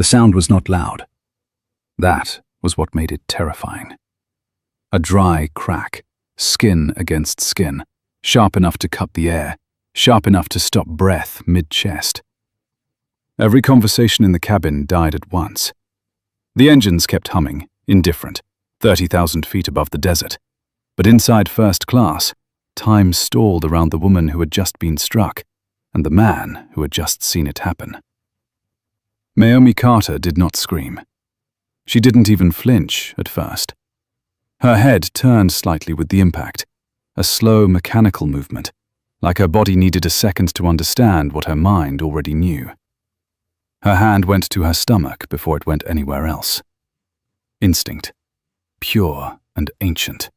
The sound was not loud. That was what made it terrifying. A dry crack, skin against skin, sharp enough to cut the air, sharp enough to stop breath mid-chest. Every conversation in the cabin died at once. The engines kept humming, indifferent, 30,000 feet above the desert. But inside first class, time stalled around the woman who had just been struck and the man who had just seen it happen. Naomi Carter did not scream. She didn't even flinch at first. Her head turned slightly with the impact, a slow mechanical movement, like her body needed a second to understand what her mind already knew. Her hand went to her stomach before it went anywhere else. Instinct, pure and ancient.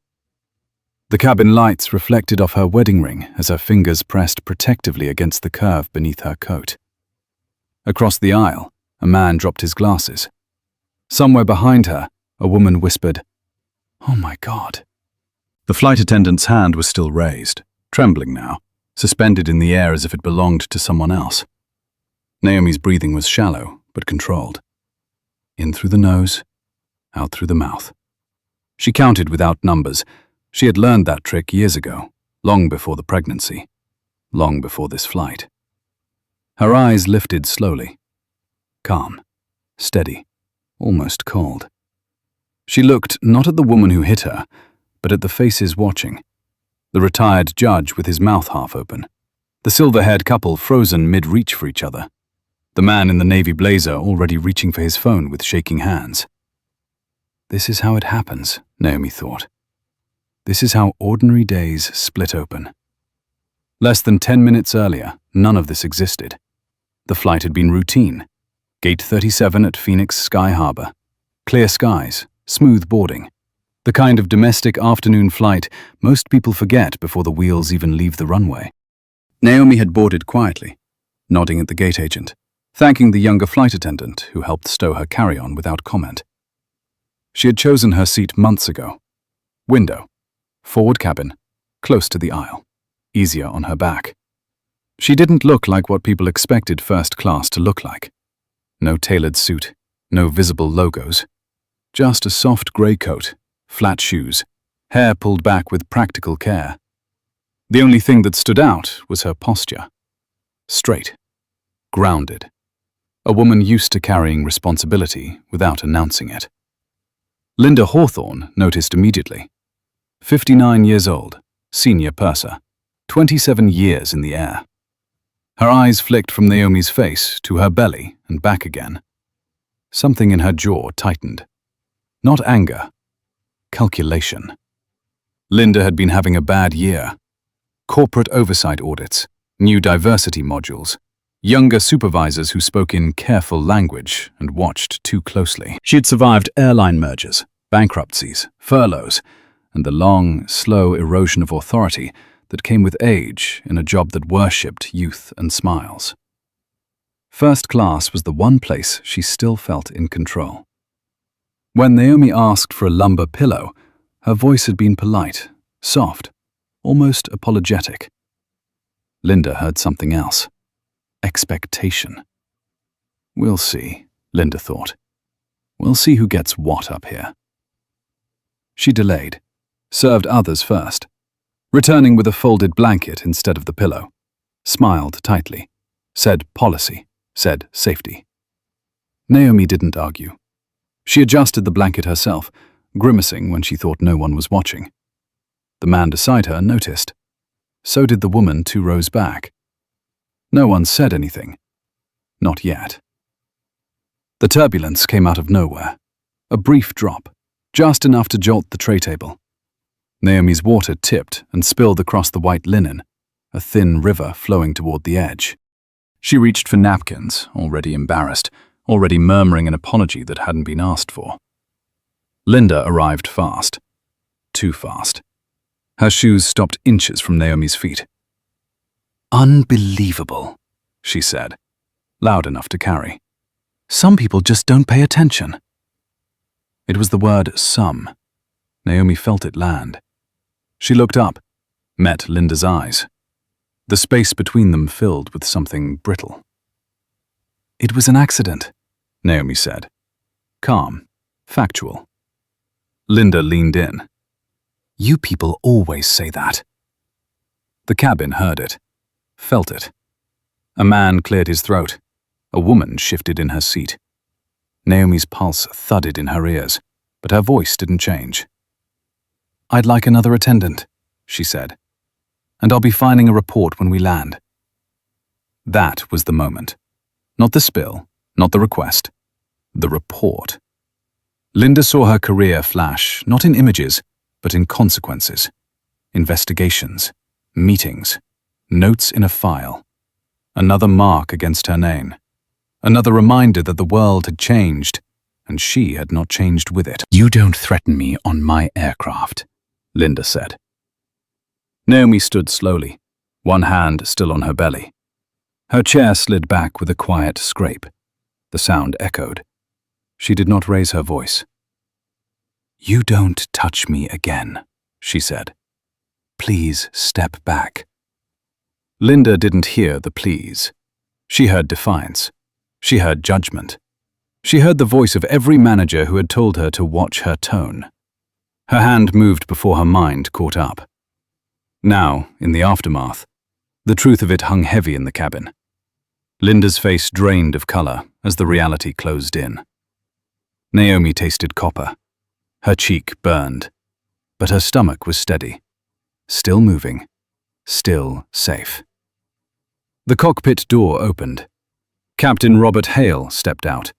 The cabin lights reflected off her wedding ring as her fingers pressed protectively against the curve beneath her coat. Across the aisle, a man dropped his glasses. Somewhere behind her, a woman whispered, "Oh my God." The flight attendant's hand was still raised, trembling now, suspended in the air as if it belonged to someone else. Naomi's breathing was shallow, but controlled. In through the nose, out through the mouth. She counted without numbers. She had learned that trick years ago, long before the pregnancy, long before this flight. Her eyes lifted slowly. Calm, steady, almost cold. She looked not at the woman who hit her, but at the faces watching. The retired judge with his mouth half open. The silver-haired couple frozen mid-reach for each other. The man in the navy blazer already reaching for his phone with shaking hands. This is how it happens, Naomi thought. This is how ordinary days split open. Less than 10 minutes earlier, none of this existed. The flight had been routine. Gate 37 at Phoenix Sky Harbor. Clear skies, smooth boarding. The kind of domestic afternoon flight most people forget before the wheels even leave the runway. Naomi had boarded quietly, nodding at the gate agent, thanking the younger flight attendant who helped stow her carry-on without comment. She had chosen her seat months ago. Window, forward cabin, close to the aisle, easier on her back. She didn't look like what people expected first class to look like. No tailored suit, no visible logos. Just a soft grey coat, flat shoes, hair pulled back with practical care. The only thing that stood out was her posture. Straight, grounded. A woman used to carrying responsibility without announcing it. Linda Hawthorne noticed immediately. 59 years old, senior purser, 27 years in the air. Her eyes flicked from Naomi's face to her belly and back again. Something in her jaw tightened. Not anger, calculation. Linda had been having a bad year. Corporate oversight audits, new diversity modules, younger supervisors who spoke in careful language and watched too closely. She had survived airline mergers, bankruptcies, furloughs, and the long, slow erosion of authority that came with age in a job that worshipped youth and smiles. First class was the one place she still felt in control. When Naomi asked for a lumbar pillow, her voice had been polite, soft, almost apologetic. Linda heard something else. Expectation. We'll see, Linda thought. We'll see who gets what up here. She delayed, served others first, returning with a folded blanket instead of the pillow, smiled tightly, said policy, said safety. Naomi didn't argue. She adjusted the blanket herself, grimacing when she thought no one was watching. The man beside her noticed. So did the woman 2 rows back. No one said anything. Not yet. The turbulence came out of nowhere. A brief drop, just enough to jolt the tray table. Naomi's water tipped and spilled across the white linen, a thin river flowing toward the edge. She reached for napkins, already embarrassed, already murmuring an apology that hadn't been asked for. Linda arrived fast. Too fast. Her shoes stopped inches from Naomi's feet. "Unbelievable," she said, loud enough to carry. "Some people just don't pay attention." It was the word some. Naomi felt it land. She looked up, met Linda's eyes. The space between them filled with something brittle. "It was an accident," Naomi said. Calm, factual. Linda leaned in. You people always say that. The cabin heard it, felt it. A man cleared his throat. A woman shifted in her seat. Naomi's pulse thudded in her ears, but her voice didn't change. I'd like another attendant, she said, and I'll be filing a report when we land. That was the moment. Not the spill, not the request. The report. Linda saw her career flash, not in images, but in consequences. Investigations, meetings, notes in a file. Another mark against her name. Another reminder that the world had changed, and she had not changed with it. You don't threaten me on my aircraft, Linda said. Naomi stood slowly, one hand still on her belly. Her chair slid back with a quiet scrape. The sound echoed. She did not raise her voice. You don't touch me again, she said. Please step back. Linda didn't hear the please. She heard defiance. She heard judgment. She heard the voice of every manager who had told her to watch her tone. Her hand moved before her mind caught up. Now, in the aftermath, the truth of it hung heavy in the cabin. Linda's face drained of color as the reality closed in. Naomi tasted copper. Her cheek burned, but her stomach was steady. Still moving, still safe. The cockpit door opened. Captain Robert Hale stepped out,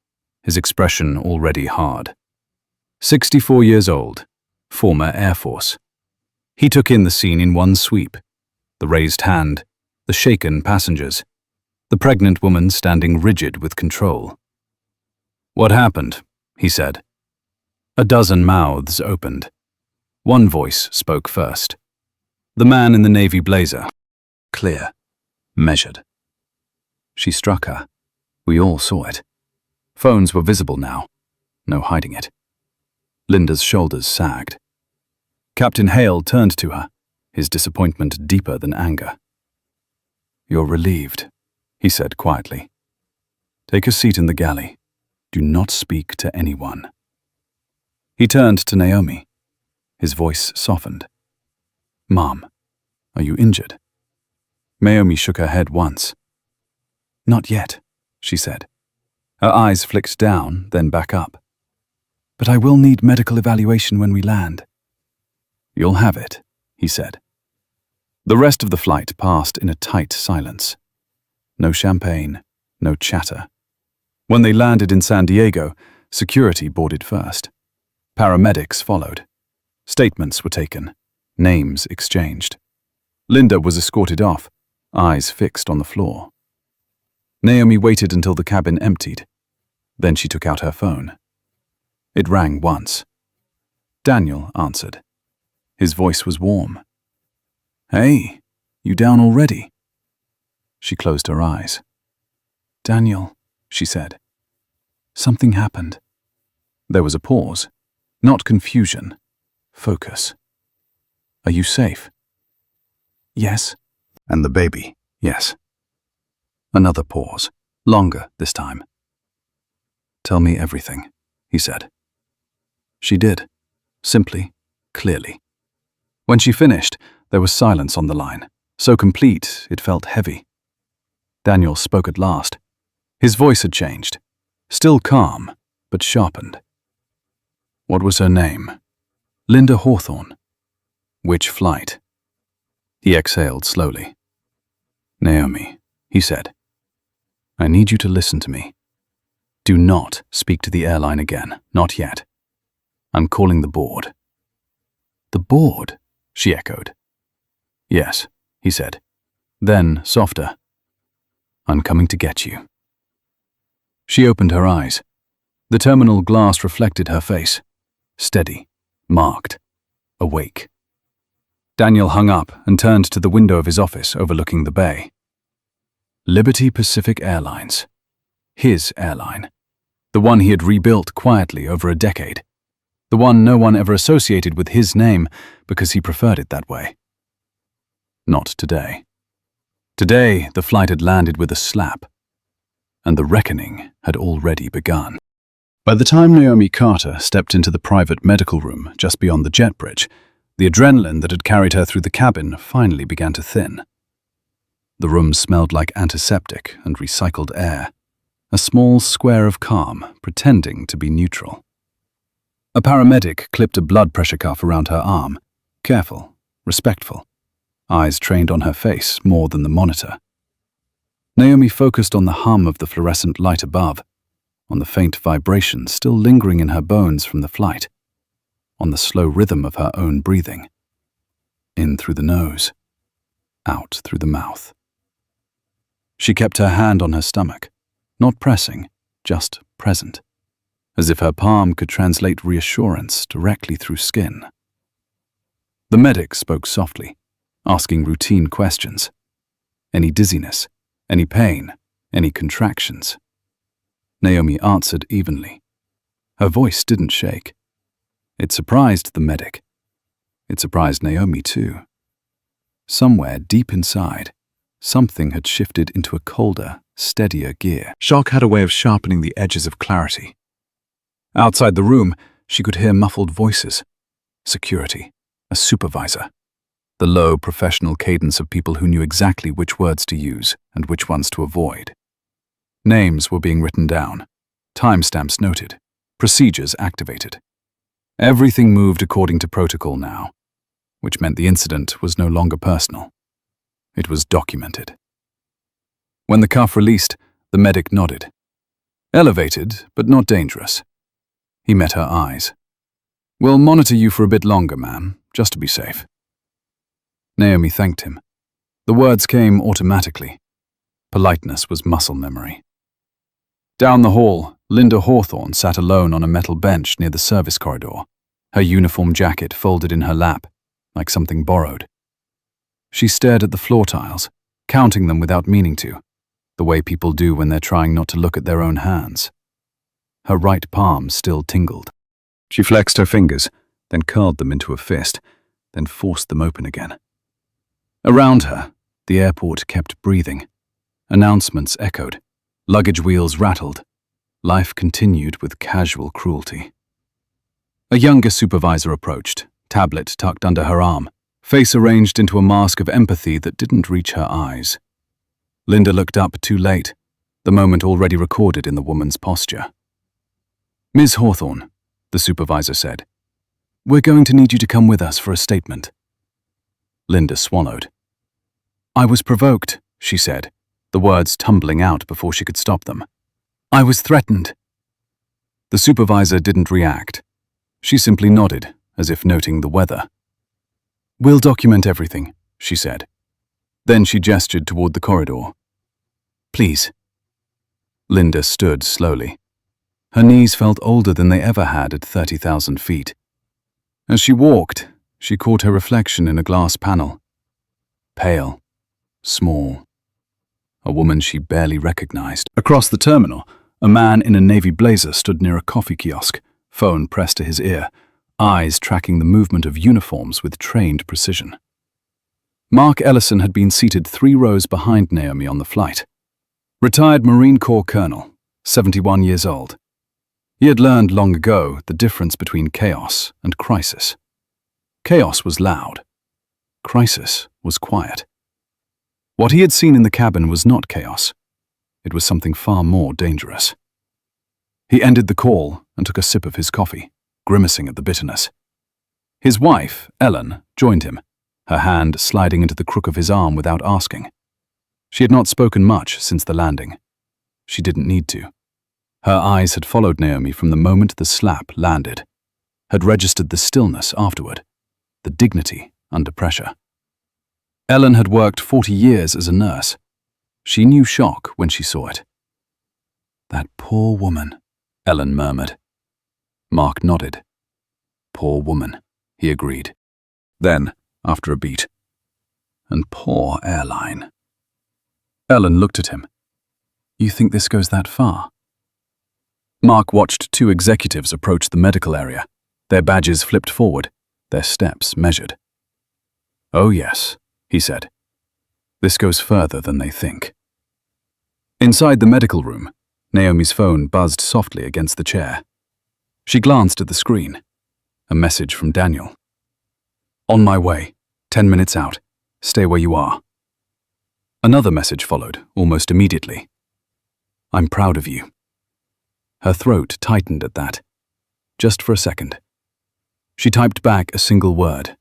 his expression already hard. 64 years old, former Air Force. He took in the scene in one sweep. The raised hand, the shaken passengers, the pregnant woman standing rigid with control. What happened? He said. A dozen mouths opened. One voice spoke first. The man in the navy blazer. Clear. Measured. She struck her. We all saw it. Phones were visible now. No hiding it. Linda's shoulders sagged. Captain Hale turned to her, his disappointment deeper than anger. You're relieved, he said quietly. Take a seat in the galley. Do not speak to anyone. He turned to Naomi. His voice softened. Mom, are you injured? Naomi shook her head once. Not yet, she said. Her eyes flicked down, then back up. But I will need medical evaluation when we land. You'll have it, he said. The rest of the flight passed in a tight silence. No champagne, no chatter. When they landed in San Diego, security boarded first. Paramedics followed. Statements were taken. Names exchanged. Linda was escorted off, eyes fixed on the floor. Naomi waited until the cabin emptied. Then she took out her phone. It rang once. Daniel answered. His voice was warm. Hey, you down already? She closed her eyes. Daniel, she said. Something happened. There was a pause. Not confusion. Focus. Are you safe? Yes. And the baby? Yes. Another pause. Longer this time. Tell me everything, he said. She did. Simply, clearly. When she finished, there was silence on the line, so complete it felt heavy. Daniel spoke at last. His voice had changed. Still calm, but sharpened. What was her name? Linda Hawthorne. Which flight? He exhaled slowly. Naomi, he said. I need you to listen to me. Do not speak to the airline again, not yet. I'm calling the board. The board? She echoed. Yes, he said. Then, softer. I'm coming to get you. She opened her eyes. The terminal glass reflected her face. Steady, marked, awake. Daniel hung up and turned to the window of his office overlooking the bay. Liberty Pacific Airlines. His airline. The one he had rebuilt quietly over a decade. The one no one ever associated with his name because he preferred it that way. Not today. Today, the flight had landed with a slap. and the reckoning had already begun. By the time Naomi Carter stepped into the private medical room just beyond the jet bridge, the adrenaline that had carried her through the cabin finally began to thin. The room smelled like antiseptic and recycled air, a small square of calm pretending to be neutral. A paramedic clipped a blood pressure cuff around her arm, careful, respectful, eyes trained on her face more than the monitor. Naomi focused on the hum of the fluorescent light above, on the faint vibration still lingering in her bones from the flight, on the slow rhythm of her own breathing. In through the nose, out through the mouth. She kept her hand on her stomach, not pressing, just present, as if her palm could translate reassurance directly through skin. The medic spoke softly, asking routine questions. Any dizziness, any pain, any contractions? Naomi answered evenly. Her voice didn't shake. It surprised the medic. It surprised Naomi too. Somewhere deep inside, something had shifted into a colder, steadier gear. Shock had a way of sharpening the edges of clarity. Outside the room, she could hear muffled voices. Security, a supervisor. The low, professional cadence of people who knew exactly which words to use and which ones to avoid. Names were being written down, timestamps noted, procedures activated. Everything moved according to protocol now, which meant the incident was no longer personal. It was documented. When the cuff released, the medic nodded. Elevated, but not dangerous. He met her eyes. "We'll monitor you for a bit longer, ma'am, just to be safe." Naomi thanked him. The words came automatically. Politeness was muscle memory. Down the hall, Linda Hawthorne sat alone on a metal bench near the service corridor, her uniform jacket folded in her lap, like something borrowed. She stared at the floor tiles, counting them without meaning to, the way people do when they're trying not to look at their own hands. Her right palm still tingled. She flexed her fingers, then curled them into a fist, then forced them open again. Around her, the airport kept breathing. Announcements echoed. Luggage wheels rattled. Life continued with casual cruelty. A younger supervisor approached, tablet tucked under her arm, face arranged into a mask of empathy that didn't reach her eyes. Linda looked up too late, the moment already recorded in the woman's posture. "Ms. Hawthorne," the supervisor said, "we're going to need you to come with us for a statement." Linda swallowed. "I was provoked," she said, the words tumbling out before she could stop them. "I was threatened." The supervisor didn't react. She simply nodded, as if noting the weather. "We'll document everything," she said. Then she gestured toward the corridor. "Please." Linda stood slowly. Her knees felt older than they ever had at 30,000 feet. As she walked, she caught her reflection in a glass panel. Pale, small. A woman she barely recognized. Across the terminal, a man in a navy blazer stood near a coffee kiosk, phone pressed to his ear, eyes tracking the movement of uniforms with trained precision. Mark Ellison had been seated 3 rows behind Naomi on the flight. Retired Marine Corps colonel, 71 years old. He had learned long ago the difference between chaos and crisis. Chaos was loud. Crisis was quiet. What he had seen in the cabin was not chaos. It was something far more dangerous. He ended the call and took a sip of his coffee, grimacing at the bitterness. His wife, Ellen, joined him, her hand sliding into the crook of his arm without asking. She had not spoken much since the landing. She didn't need to. Her eyes had followed Naomi from the moment the slap landed, had registered the stillness afterward, the dignity under pressure. Ellen had worked 40 years as a nurse. She knew shock when she saw it. "That poor woman," Ellen murmured. Mark nodded. "Poor woman," he agreed. Then, after a beat, "And poor Airline." Ellen looked at him. "You think this goes that far?" Mark watched 2 executives approach the medical area, their badges flipped forward, their steps measured. "Oh yes," he said. "This goes further than they think." Inside the medical room, Naomi's phone buzzed softly against the chair. She glanced at the screen. A message from Daniel. "On my way. 10 minutes out. Stay where you are." Another message followed, almost immediately. "I'm proud of you." Her throat tightened at that. Just for a second. She typed back a single word.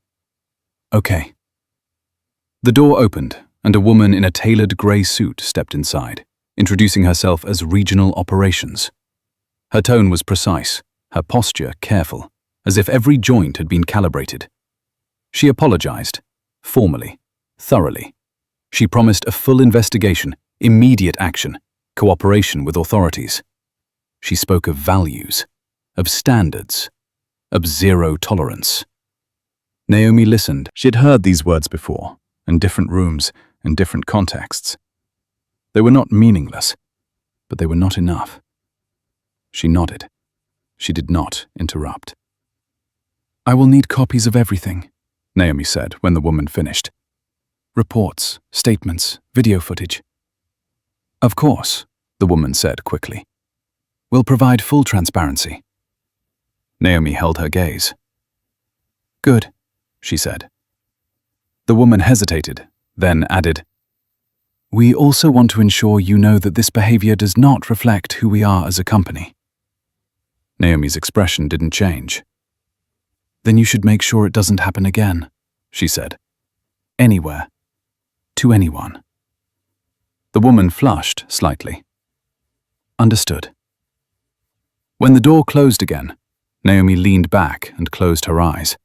"Okay." The door opened, and a woman in a tailored grey suit stepped inside, introducing herself as Regional Operations. Her tone was precise, her posture careful, as if every joint had been calibrated. She apologized, formally, thoroughly. She promised a full investigation, immediate action, cooperation with authorities. She spoke of values, of standards, of zero tolerance. Naomi listened. She'd heard these words before, in different rooms, in different contexts. They were not meaningless, but they were not enough. She nodded. She did not interrupt. "I will need copies of everything," Naomi said when the woman finished. "Reports, statements, video footage." "Of course," the woman said quickly. "We'll provide full transparency." Naomi held her gaze. "Good," she said. The woman hesitated, then added, "We also want to ensure you know that this behavior does not reflect who we are as a company." Naomi's expression didn't change. "Then you should make sure it doesn't happen again," she said. "Anywhere. To anyone." The woman flushed slightly. "Understood." When the door closed again, Naomi leaned back and closed her eyes.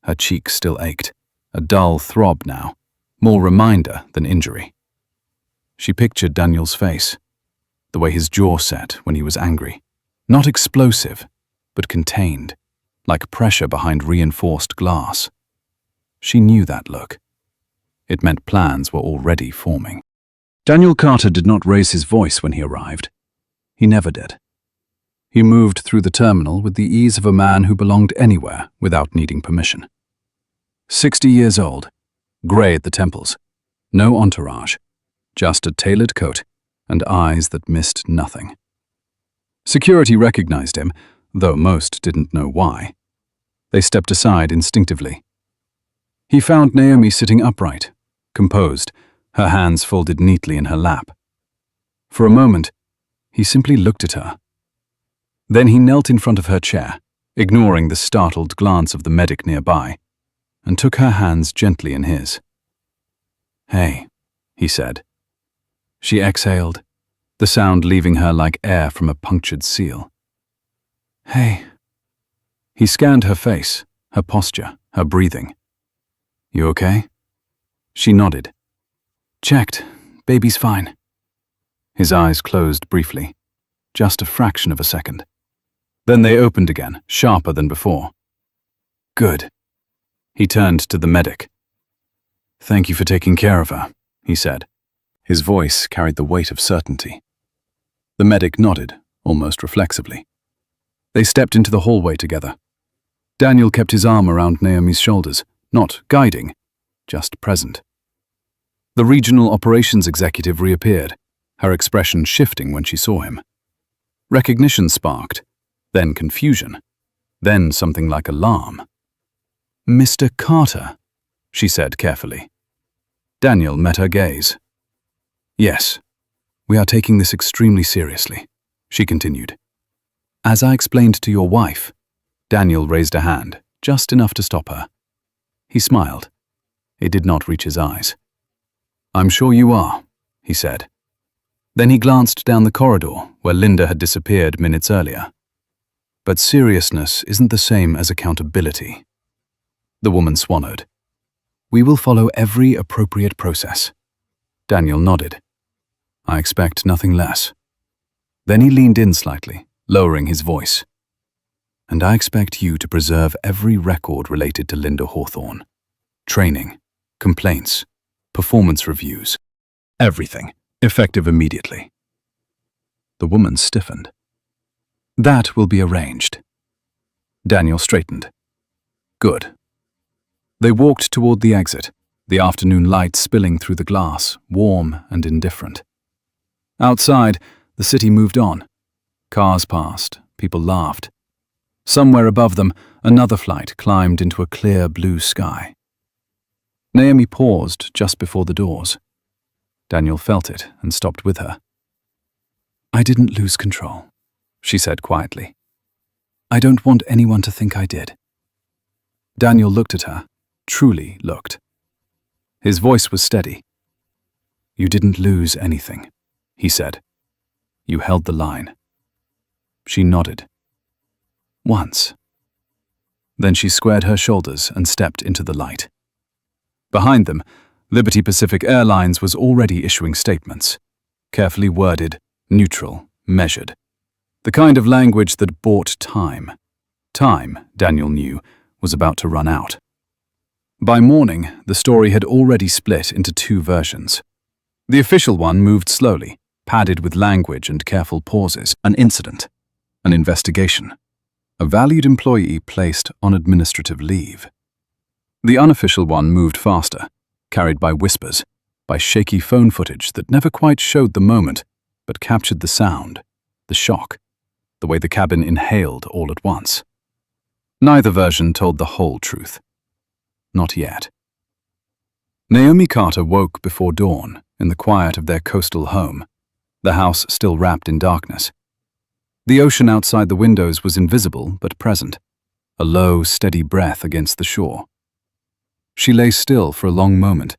Her cheeks still ached, a dull throb now, more reminder than injury. She pictured Daniel's face, the way his jaw set when he was angry. Not explosive, but contained, like pressure behind reinforced glass. She knew that look. It meant plans were already forming. Daniel Carter did not raise his voice when he arrived. He never did. He moved through the terminal with the ease of a man who belonged anywhere without needing permission. 60 years old, grey at the temples, no entourage, just a tailored coat and eyes that missed nothing. Security recognized him, though most didn't know why. They stepped aside instinctively. He found Naomi sitting upright, composed, her hands folded neatly in her lap. For a moment, he simply looked at her. Then he knelt in front of her chair, ignoring the startled glance of the medic nearby, and took her hands gently in his. "Hey," he said. She exhaled, the sound leaving her like air from a punctured seal. "Hey." He scanned her face, her posture, her breathing. "You okay?" She nodded. "Checked. Baby's fine." His eyes closed briefly, just a fraction of a second. Then they opened again, sharper than before. "Good." He turned to the medic. "Thank you for taking care of her," he said. His voice carried the weight of certainty. The medic nodded, almost reflexively. They stepped into the hallway together. Daniel kept his arm around Naomi's shoulders, not guiding, just present. The regional operations executive reappeared, her expression shifting when she saw him. Recognition sparked, then confusion, then something like alarm. "Mr. Carter," she said carefully. Daniel met her gaze. "Yes, we are taking this extremely seriously," she continued. "As I explained to your wife," Daniel raised a hand, just enough to stop her. He smiled. It did not reach his eyes. "I'm sure you are," he said. Then he glanced down the corridor where Linda had disappeared minutes earlier. "But seriousness isn't the same as accountability." The woman swallowed. "We will follow every appropriate process." Daniel nodded. "I expect nothing less." Then he leaned in slightly, lowering his voice. "And I expect you to preserve every record related to Linda Hawthorne. Training, complaints, performance reviews. Everything, effective immediately." The woman stiffened. "That will be arranged." Daniel straightened. "Good." They walked toward the exit, the afternoon light spilling through the glass, warm and indifferent. Outside, the city moved on. Cars passed, people laughed. Somewhere above them, another flight climbed into a clear blue sky. Naomi paused just before the doors. Daniel felt it and stopped with her. "I didn't lose control," she said quietly. "I don't want anyone to think I did." Daniel looked at her, truly looked. His voice was steady. "You didn't lose anything," he said. "You held the line." She nodded. "Once." Then she squared her shoulders and stepped into the light. Behind them, Liberty Pacific Airlines was already issuing statements. Carefully worded, neutral, measured. The kind of language that bought time. Time, Daniel knew, was about to run out. By morning, the story had already split into two versions. The official one moved slowly, padded with language and careful pauses. An incident. An investigation. A valued employee placed on administrative leave. The unofficial one moved faster, carried by whispers, by shaky phone footage that never quite showed the moment, but captured the sound, the shock, the way the cabin inhaled all at once. Neither version told the whole truth. Not yet. Naomi Carter woke before dawn in the quiet of their coastal home, the house still wrapped in darkness. The ocean outside the windows was invisible but present, a low, steady breath against the shore. She lay still for a long moment,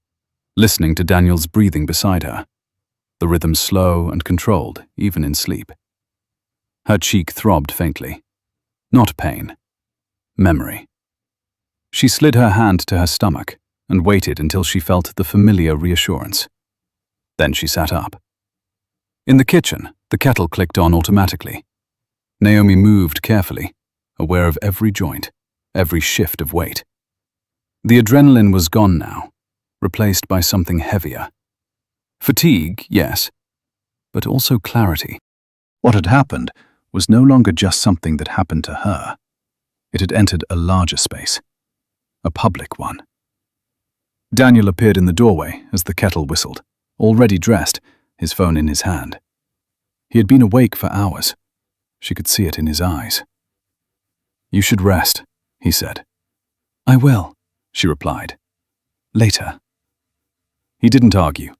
listening to Daniel's breathing beside her, the rhythm slow and controlled, even in sleep. Her cheek throbbed faintly. Not pain. Memory. She slid her hand to her stomach and waited until she felt the familiar reassurance. Then she sat up. In the kitchen, the kettle clicked on automatically. Naomi moved carefully, aware of every joint, every shift of weight. The adrenaline was gone now, replaced by something heavier. Fatigue, yes, but also clarity. What had happened was no longer just something that happened to her. It had entered a larger space, a public one. Daniel appeared in the doorway as the kettle whistled, already dressed, his phone in his hand. He had been awake for hours. She could see it in his eyes. "You should rest," he said. "I will," she replied. "Later." He didn't argue.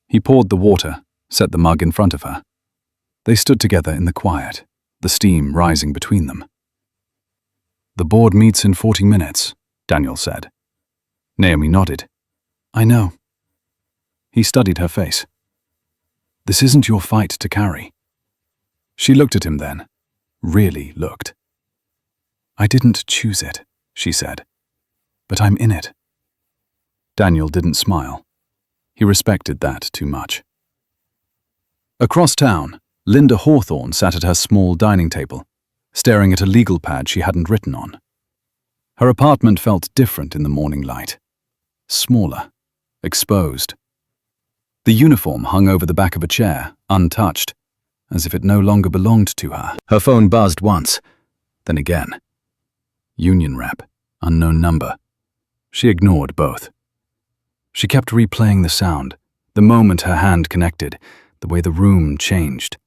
He poured the water, set the mug in front of her. They stood together in the quiet, the steam rising between them. "The board meets in 40 minutes, Daniel said. Naomi nodded. "I know." He studied her face. "This isn't your fight to carry." She looked at him then, really looked. "I didn't choose it," she said, "but I'm in it." Daniel didn't smile. He respected that too much. Across town, Linda Hawthorne sat at her small dining table, staring at a legal pad she hadn't written on. Her apartment felt different in the morning light. Smaller, exposed. The uniform hung over the back of a chair, untouched, as if it no longer belonged to her. Her phone buzzed once, then again. Union rep, unknown number. She ignored both. She kept replaying the sound, the moment her hand connected, the way the room changed.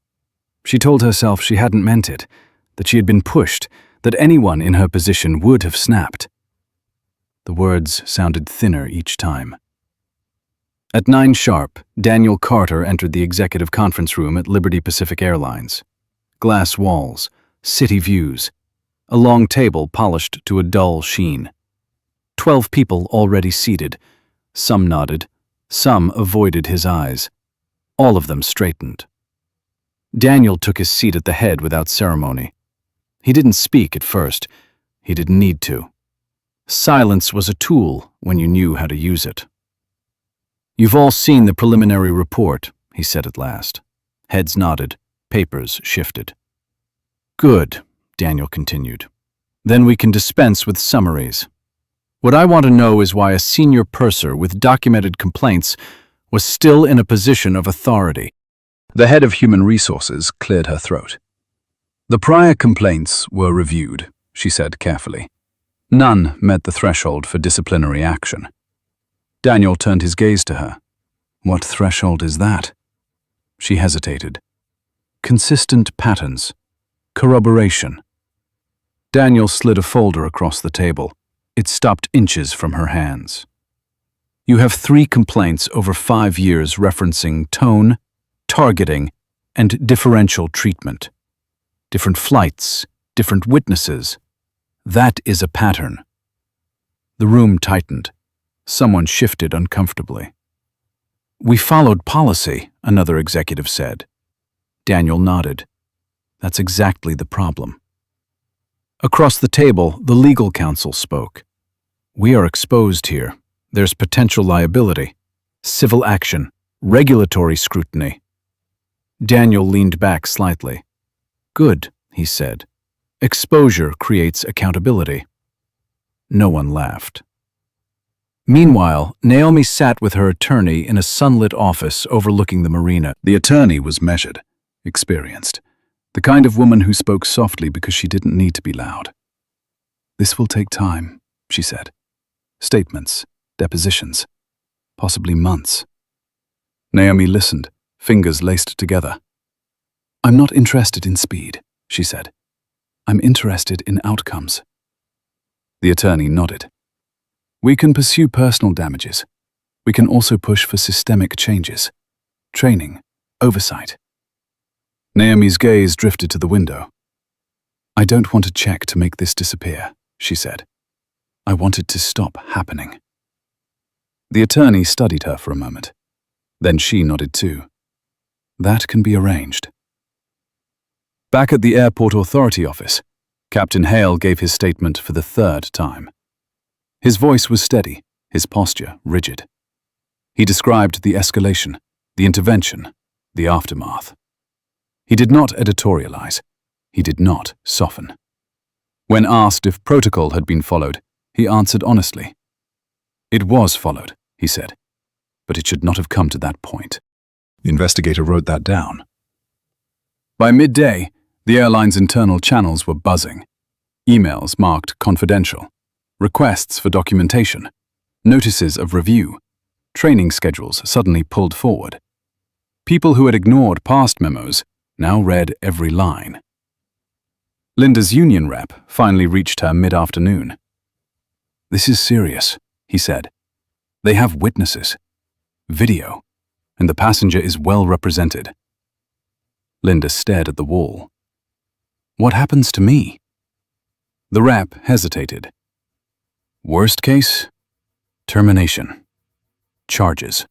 She told herself she hadn't meant it, that she had been pushed, that anyone in her position would have snapped. The words sounded thinner each time. At 9 sharp, Daniel Carter entered the executive conference room at Liberty Pacific Airlines. Glass walls, city views, a long table polished to a dull sheen. 12 people already seated. Some nodded, some avoided his eyes. All of them straightened. Daniel took his seat at the head without ceremony. He didn't speak at first. He didn't need to. Silence was a tool when you knew how to use it. "You've all seen the preliminary report," he said at last. Heads nodded, papers shifted. "Good," Daniel continued. "Then we can dispense with summaries. What I want to know is why a senior purser with documented complaints was still in a position of authority." The head of human resources cleared her throat. "The prior complaints were reviewed," she said carefully. "None met the threshold for disciplinary action." Daniel turned his gaze to her. "What threshold is that?" She hesitated. Consistent patterns. Corroboration. Daniel slid a folder across the table. It stopped inches from her hands. You have 3 complaints over 5 years referencing tone, targeting, and differential treatment. Different flights, different witnesses. That is a pattern. The room tightened. Someone shifted uncomfortably. We followed policy, another executive said. Daniel nodded. That's exactly the problem. Across the table, the legal counsel spoke. We are exposed here. There's potential liability, civil action, regulatory scrutiny. Daniel leaned back slightly. Good, he said. Exposure creates accountability. No one laughed. Meanwhile, Naomi sat with her attorney in a sunlit office overlooking the marina. The attorney was measured, experienced, the kind of woman who spoke softly because she didn't need to be loud. This will take time, she said. Statements, depositions, possibly months. Naomi listened, fingers laced together. I'm not interested in speed, she said. I'm interested in outcomes. The attorney nodded. We can pursue personal damages. We can also push for systemic changes. Training, oversight. Naomi's gaze drifted to the window. I don't want a check to make this disappear, she said. I want it to stop happening. The attorney studied her for a moment. Then she nodded too. That can be arranged. Back at the airport authority office, Captain Hale gave his statement for the 3rd time. His voice was steady, his posture rigid. He described the escalation, the intervention, the aftermath. He did not editorialize. He did not soften. When asked if protocol had been followed, he answered honestly. It was followed, he said, but it should not have come to that point. The investigator wrote that down. By midday, the airline's internal channels were buzzing. Emails marked confidential, requests for documentation, notices of review, training schedules suddenly pulled forward. People who had ignored past memos now read every line. Linda's union rep finally reached her mid-afternoon. This is serious, he said. They have witnesses, video, and the passenger is well represented. Linda stared at the wall. What happens to me? The rep hesitated. Worst case? Termination. Charges.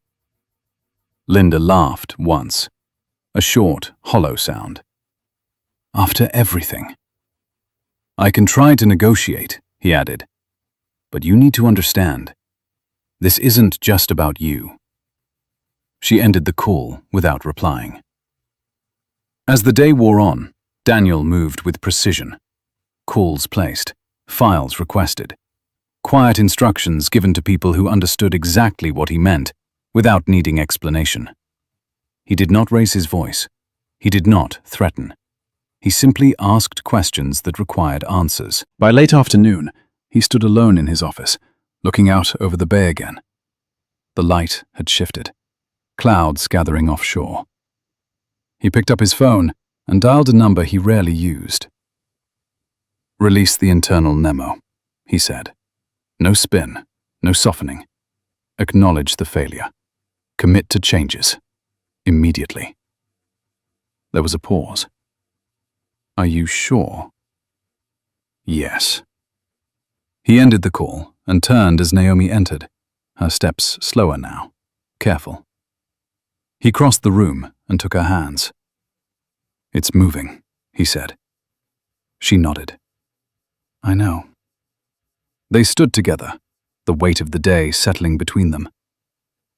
Linda laughed once, a short, hollow sound. After everything. I can try to negotiate, he added. But you need to understand, this isn't just about you. She ended the call without replying. As the day wore on, Daniel moved with precision. Calls placed, files requested, quiet instructions given to people who understood exactly what he meant without needing explanation. He did not raise his voice. He did not threaten. He simply asked questions that required answers. By late afternoon, he stood alone in his office, looking out over the bay again. The light had shifted, clouds gathering offshore. He picked up his phone and dialed a number he rarely used. Release the internal memo, he said. No spin, no softening. Acknowledge the failure. Commit to changes. Immediately. There was a pause. Are you sure? Yes. He ended the call and turned as Naomi entered, her steps slower now, careful. He crossed the room and took her hands. It's moving, he said. She nodded. I know. They stood together, the weight of the day settling between them.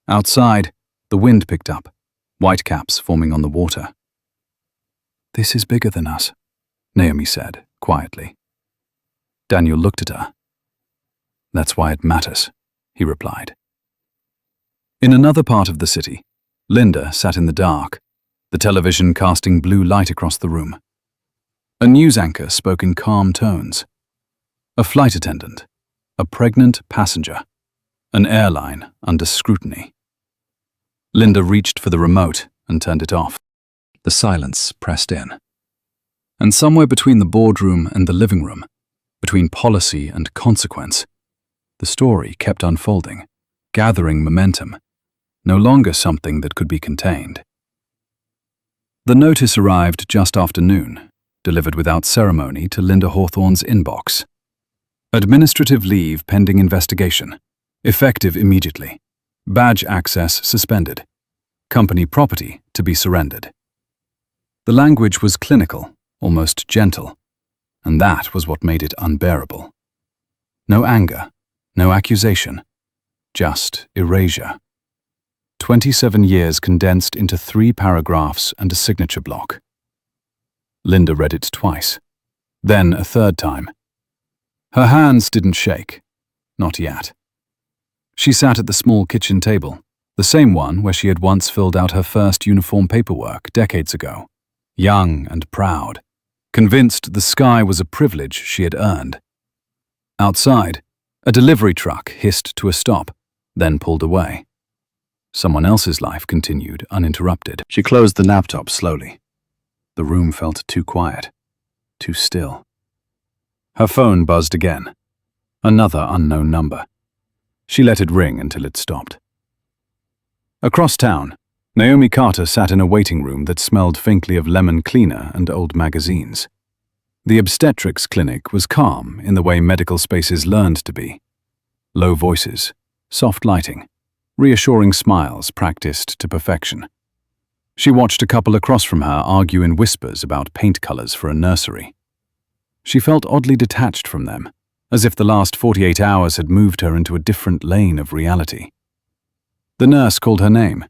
Outside, the wind picked up, whitecaps forming on the water. This is bigger than us, Naomi said, quietly. Daniel looked at her. That's why it matters, he replied. In another part of the city, Linda sat in the dark, the television casting blue light across the room. A news anchor spoke in calm tones. A flight attendant, a pregnant passenger, an airline under scrutiny. Linda reached for the remote and turned it off. The silence pressed in. And somewhere between the boardroom and the living room, between policy and consequence, the story kept unfolding, gathering momentum, no longer something that could be contained. The notice arrived just after noon, delivered without ceremony to Linda Hawthorne's inbox. Administrative leave pending investigation. Effective immediately. Badge access suspended. Company property to be surrendered. The language was clinical, almost gentle, and that was what made it unbearable. No anger, no accusation, just erasure. 27 years condensed into 3 paragraphs and a signature block. Linda read it twice, then a third time. Her hands didn't shake, not yet. She sat at the small kitchen table, the same one where she had once filled out her first uniform paperwork decades ago, young and proud, convinced the sky was a privilege she had earned. Outside, a delivery truck hissed to a stop, then pulled away. Someone else's life continued uninterrupted. She closed the laptop slowly. The room felt too quiet, too still. Her phone buzzed again. Another unknown number. She let it ring until it stopped. Across town, Naomi Carter sat in a waiting room that smelled faintly of lemon cleaner and old magazines. The obstetrics clinic was calm in the way medical spaces learned to be. Low voices, soft lighting, reassuring smiles practiced to perfection. She watched a couple across from her argue in whispers about paint colors for a nursery. She felt oddly detached from them, as if the last 48 hours had moved her into a different lane of reality. The nurse called her name.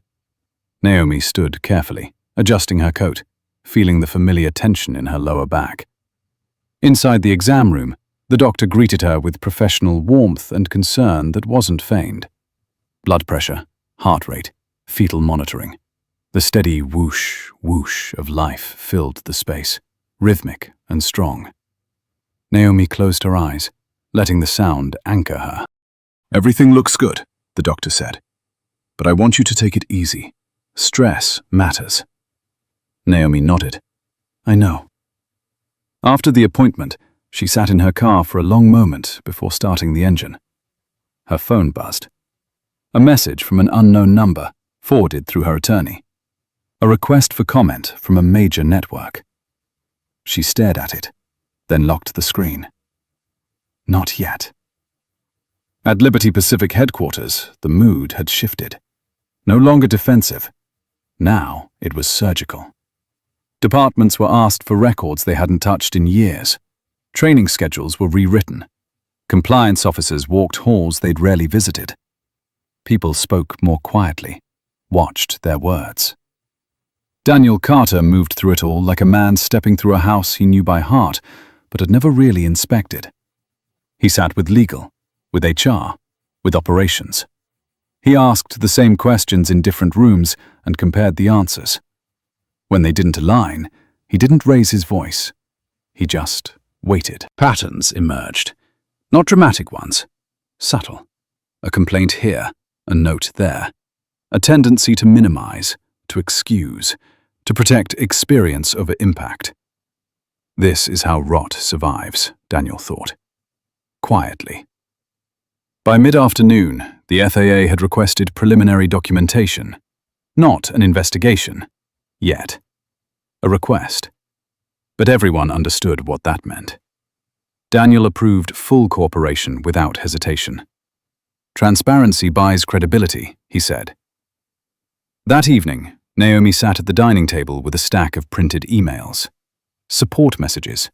Naomi stood carefully, adjusting her coat, feeling the familiar tension in her lower back. Inside the exam room, the doctor greeted her with professional warmth and concern that wasn't feigned. Blood pressure, heart rate, fetal monitoring. The steady whoosh, whoosh of life filled the space, rhythmic and strong. Naomi closed her eyes, letting the sound anchor her. "Everything looks good," the doctor said. "But I want you to take it easy. Stress matters." Naomi nodded. "I know." After the appointment, she sat in her car for a long moment before starting the engine. Her phone buzzed. A message from an unknown number, forwarded through her attorney. A request for comment from a major network. She stared at it, then locked the screen. Not yet. At Liberty Pacific headquarters, the mood had shifted. No longer defensive. Now it was surgical. Departments were asked for records they hadn't touched in years. Training schedules were rewritten. Compliance officers walked halls they'd rarely visited. People spoke more quietly, watched their words. Daniel Carter moved through it all like a man stepping through a house he knew by heart, but had never really inspected. He sat with legal, with HR, with operations. He asked the same questions in different rooms and compared the answers. When they didn't align, he didn't raise his voice. He just waited. Patterns emerged. Not dramatic ones. Subtle. A complaint here, a note there. A tendency to minimize, to excuse, to protect experience over impact. This is how rot survives, Daniel thought. Quietly. By mid-afternoon, the FAA had requested preliminary documentation. Not an investigation. Yet. A request. But everyone understood what that meant. Daniel approved full cooperation without hesitation. Transparency buys credibility, he said. That evening, Naomi sat at the dining table with a stack of printed emails. Support messages.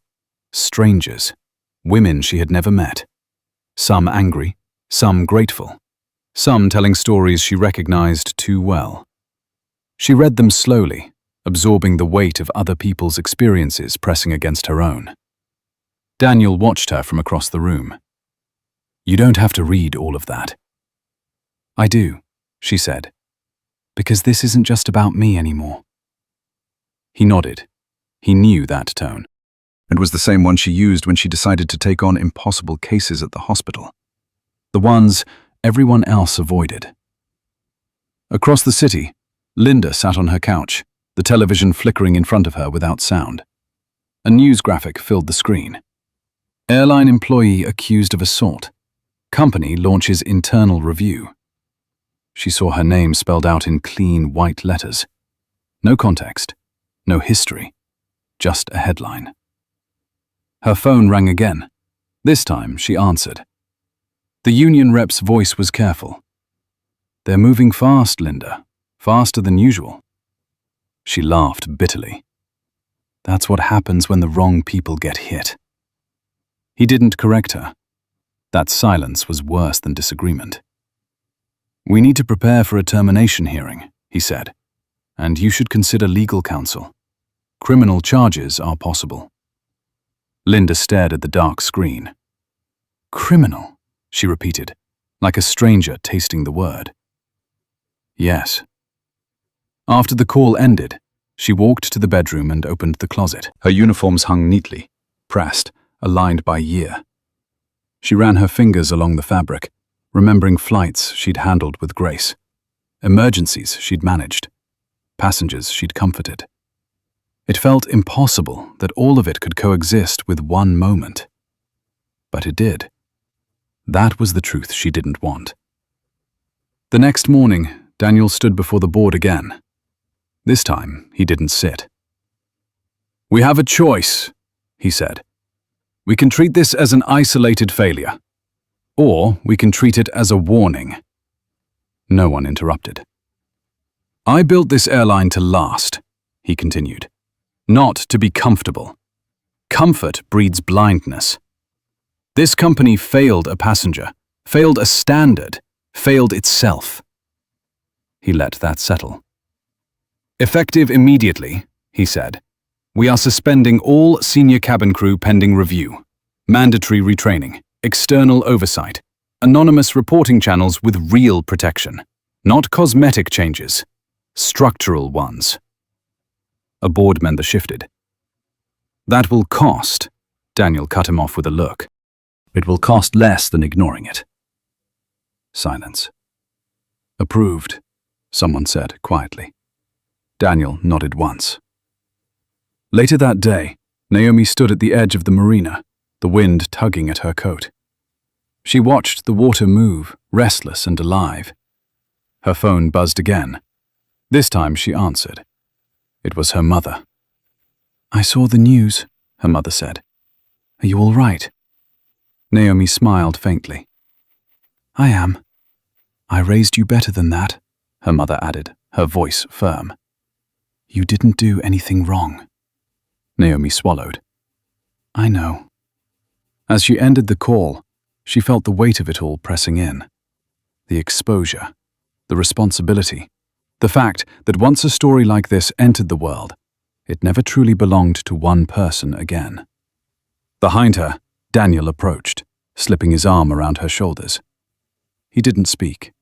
Strangers. Women she had never met. Some angry, some grateful. Some telling stories she recognized too well. She read them slowly, absorbing the weight of other people's experiences pressing against her own. Daniel watched her from across the room. "You don't have to read all of that." "I do," she said, "because this isn't just about me anymore." He nodded. He knew that tone. It was the same one she used when she decided to take on impossible cases at the hospital. The ones everyone else avoided. Across the city, Linda sat on her couch, the television flickering in front of her without sound. A news graphic filled the screen. Airline employee accused of assault. Company launches internal review. She saw her name spelled out in clean white letters. No context, no history, just a headline. Her phone rang again. This time she answered. The union rep's voice was careful. "They're moving fast, Linda. Faster than usual." She laughed bitterly. That's what happens when the wrong people get hit. He didn't correct her. That silence was worse than disagreement. "We need to prepare for a termination hearing," he said, "and you should consider legal counsel. Criminal charges are possible." Linda stared at the dark screen. "Criminal," she repeated, like a stranger tasting the word. "Yes." After the call ended, she walked to the bedroom and opened the closet. Her uniforms hung neatly, pressed, aligned by year. She ran her fingers along the fabric, remembering flights she'd handled with grace, emergencies she'd managed, passengers she'd comforted. It felt impossible that all of it could coexist with one moment. But it did. That was the truth she didn't want. The next morning, Daniel stood before the board again. This time, he didn't sit. "We have a choice," he said. "We can treat this as an isolated failure, or we can treat it as a warning." No one interrupted. "I built this airline to last," he continued, "not to be comfortable. Comfort breeds blindness. This company failed a passenger, failed a standard, failed itself." He let that settle. "Effective immediately," he said, "we are suspending all senior cabin crew pending review, mandatory retraining, external oversight, anonymous reporting channels with real protection, not cosmetic changes, structural ones." A board member shifted. "That will cost," Daniel cut him off with a look. "It will cost less than ignoring it." Silence. "Approved," someone said quietly. Daniel nodded once. Later that day, Naomi stood at the edge of the marina, the wind tugging at her coat. She watched the water move, restless and alive. Her phone buzzed again. This time she answered. It was her mother. "I saw the news," her mother said. "Are you all right?" Naomi smiled faintly. "I am. I raised you better than that," her mother added, her voice firm. "You didn't do anything wrong." Naomi swallowed. "I know." As she ended the call, she felt the weight of it all pressing in. The exposure, the responsibility, the fact that once a story like this entered the world, it never truly belonged to one person again. Behind her, Daniel approached, slipping his arm around her shoulders. He didn't speak.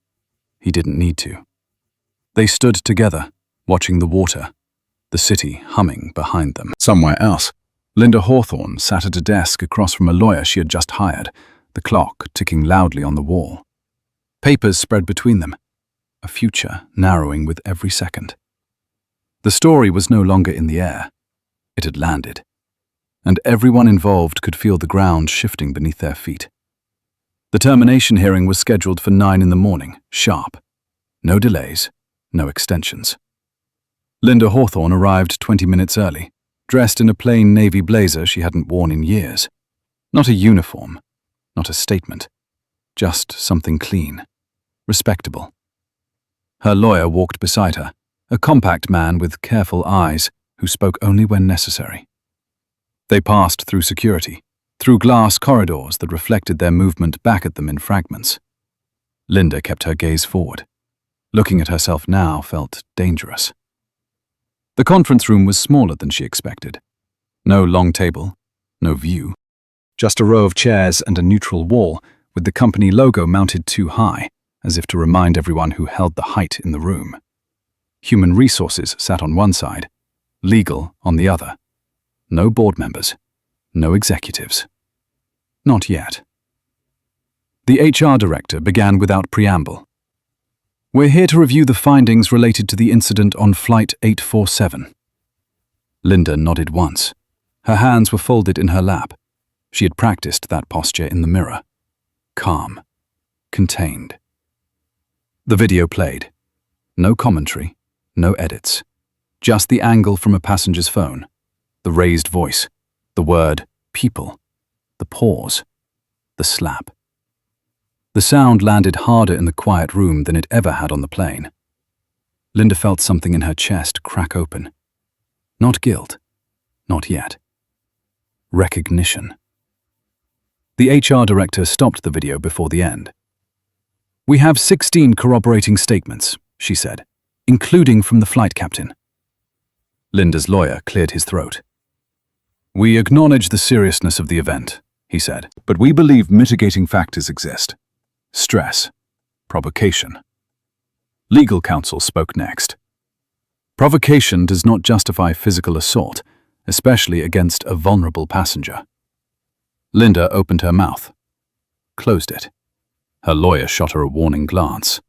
He didn't need to. They stood together, watching the water, the city humming behind them. Somewhere else, Linda Hawthorne sat at a desk across from a lawyer she had just hired, the clock ticking loudly on the wall. Papers spread between them, a future narrowing with every second. The story was no longer in the air. It had landed, and everyone involved could feel the ground shifting beneath their feet. The termination hearing was scheduled for 9 in the morning, sharp. No delays, no extensions. Linda Hawthorne arrived 20 minutes early, dressed in a plain navy blazer she hadn't worn in years. Not a uniform, not a statement, just something clean, respectable. Her lawyer walked beside her, a compact man with careful eyes who spoke only when necessary. They passed through security, through glass corridors that reflected their movement back at them in fragments. Linda kept her gaze forward. Looking at herself now felt dangerous. The conference room was smaller than she expected. No long table, no view. Just a row of chairs and a neutral wall with the company logo mounted too high, as if to remind everyone who held the height in the room. Human resources sat on one side, legal on the other. No board members, no executives. Not yet. The HR director began without preamble. We're here to review the findings related to the incident on Flight 847. Linda nodded once. Her hands were folded in her lap. She had practiced that posture in the mirror. Calm. Contained. The video played. No commentary, no edits. Just the angle from a passenger's phone. The raised voice. The word, people. The pause. The slap. The sound landed harder in the quiet room than it ever had on the plane. Linda felt something in her chest crack open. Not guilt. Not yet. Recognition. The HR director stopped the video before the end. "We have 16 corroborating statements," she said, "including from the flight captain." Linda's lawyer cleared his throat. "We acknowledge the seriousness of the event," he said, "but we believe mitigating factors exist. Stress. Provocation." Legal counsel spoke next. "Provocation does not justify physical assault, especially against a vulnerable passenger." Linda opened her mouth, closed it. Her lawyer shot her a warning glance.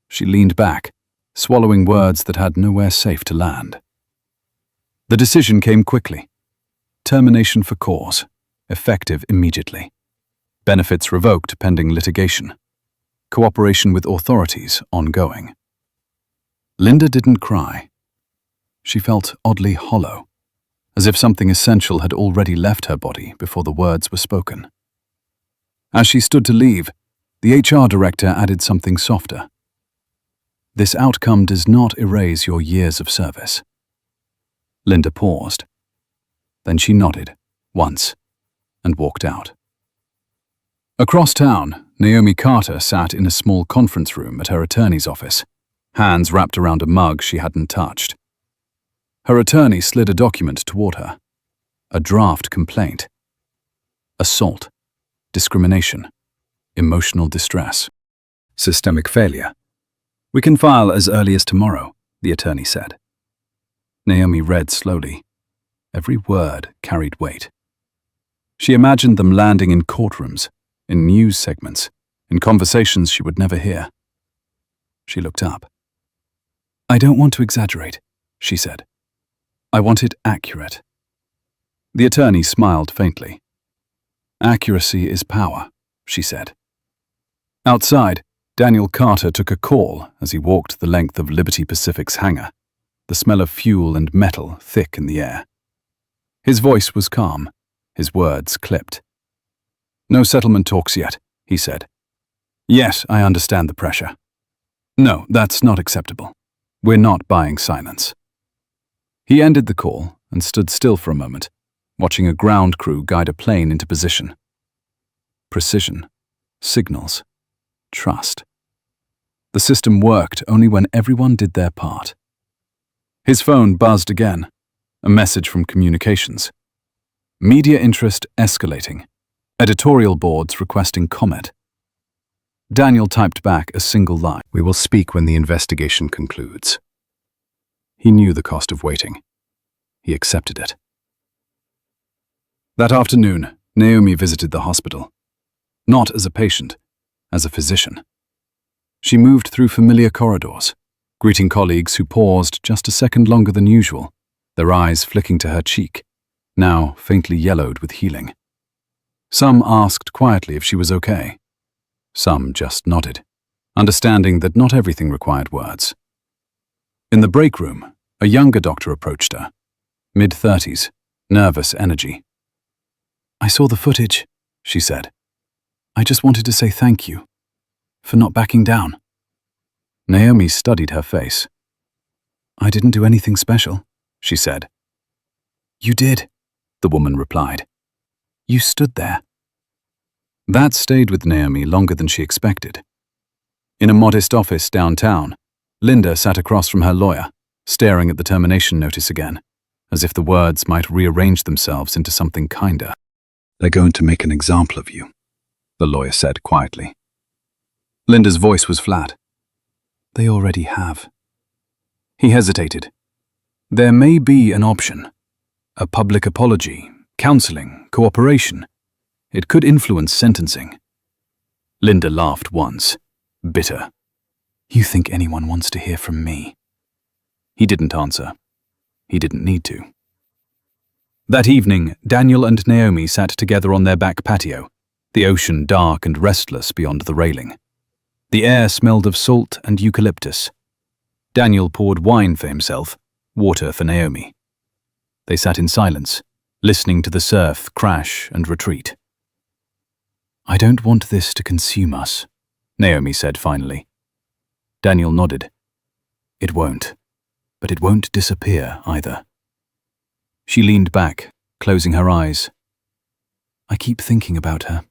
She leaned back, swallowing words that had nowhere safe to land. The decision came quickly. Termination for cause, effective immediately. Benefits revoked pending litigation. Cooperation with authorities ongoing. Linda didn't cry. She felt oddly hollow, as if something essential had already left her body before the words were spoken. As she stood to leave, the HR director added something softer. "This outcome does not erase your years of service." Linda paused. Then she nodded, once, and walked out. Across town, Naomi Carter sat in a small conference room at her attorney's office, hands wrapped around a mug she hadn't touched. Her attorney slid a document toward her. A draft complaint. Assault. Discrimination. Emotional distress. Systemic failure. "We can file as early as tomorrow," the attorney said. Naomi read slowly. Every word carried weight. She imagined them landing in courtrooms, in news segments, in conversations she would never hear. She looked up. "I don't want to exaggerate," she said. "I want it accurate." The attorney smiled faintly. "Accuracy is power," she said. Outside, Daniel Carter took a call as he walked the length of Liberty Pacific's hangar, the smell of fuel and metal thick in the air. His voice was calm, his words clipped. "No settlement talks yet," he said. "Yes, I understand the pressure. No, that's not acceptable. We're not buying silence." He ended the call and stood still for a moment, watching a ground crew guide a plane into position. Precision, signals, trust. The system worked only when everyone did their part. His phone buzzed again, a message from communications. Media interest escalating. Editorial boards requesting comment. Daniel typed back a single line. "We will speak when the investigation concludes." He knew the cost of waiting. He accepted it. That afternoon, Naomi visited the hospital. Not as a patient, as a physician. She moved through familiar corridors, greeting colleagues who paused just a second longer than usual, their eyes flicking to her cheek, now faintly yellowed with healing. Some asked quietly if she was okay. Some just nodded, understanding that not everything required words. In the break room, a younger doctor approached her, mid-30s, nervous energy. "I saw the footage," she said. "I just wanted to say thank you for not backing down." Naomi studied her face. "I didn't do anything special," she said. "You did," the woman replied. "You stood there." That stayed with Naomi longer than she expected. In a modest office downtown, Linda sat across from her lawyer, staring at the termination notice again, as if the words might rearrange themselves into something kinder. "They're going to make an example of you," the lawyer said quietly. Linda's voice was flat. "They already have." He hesitated. "There may be an option. A public apology, counseling, cooperation. It could influence sentencing." Linda laughed once, bitter. You think anyone wants to hear from me? He didn't answer. He didn't need to. That evening, Daniel and Naomi sat together on their back patio, the ocean dark and restless beyond the railing. The air smelled of salt and eucalyptus. Daniel poured wine for himself, water for Naomi. They sat in silence, listening to the surf crash and retreat. I don't want this to consume us, Naomi said finally. Daniel nodded. It won't, but it won't disappear either. She leaned back, closing her eyes. I keep thinking about her,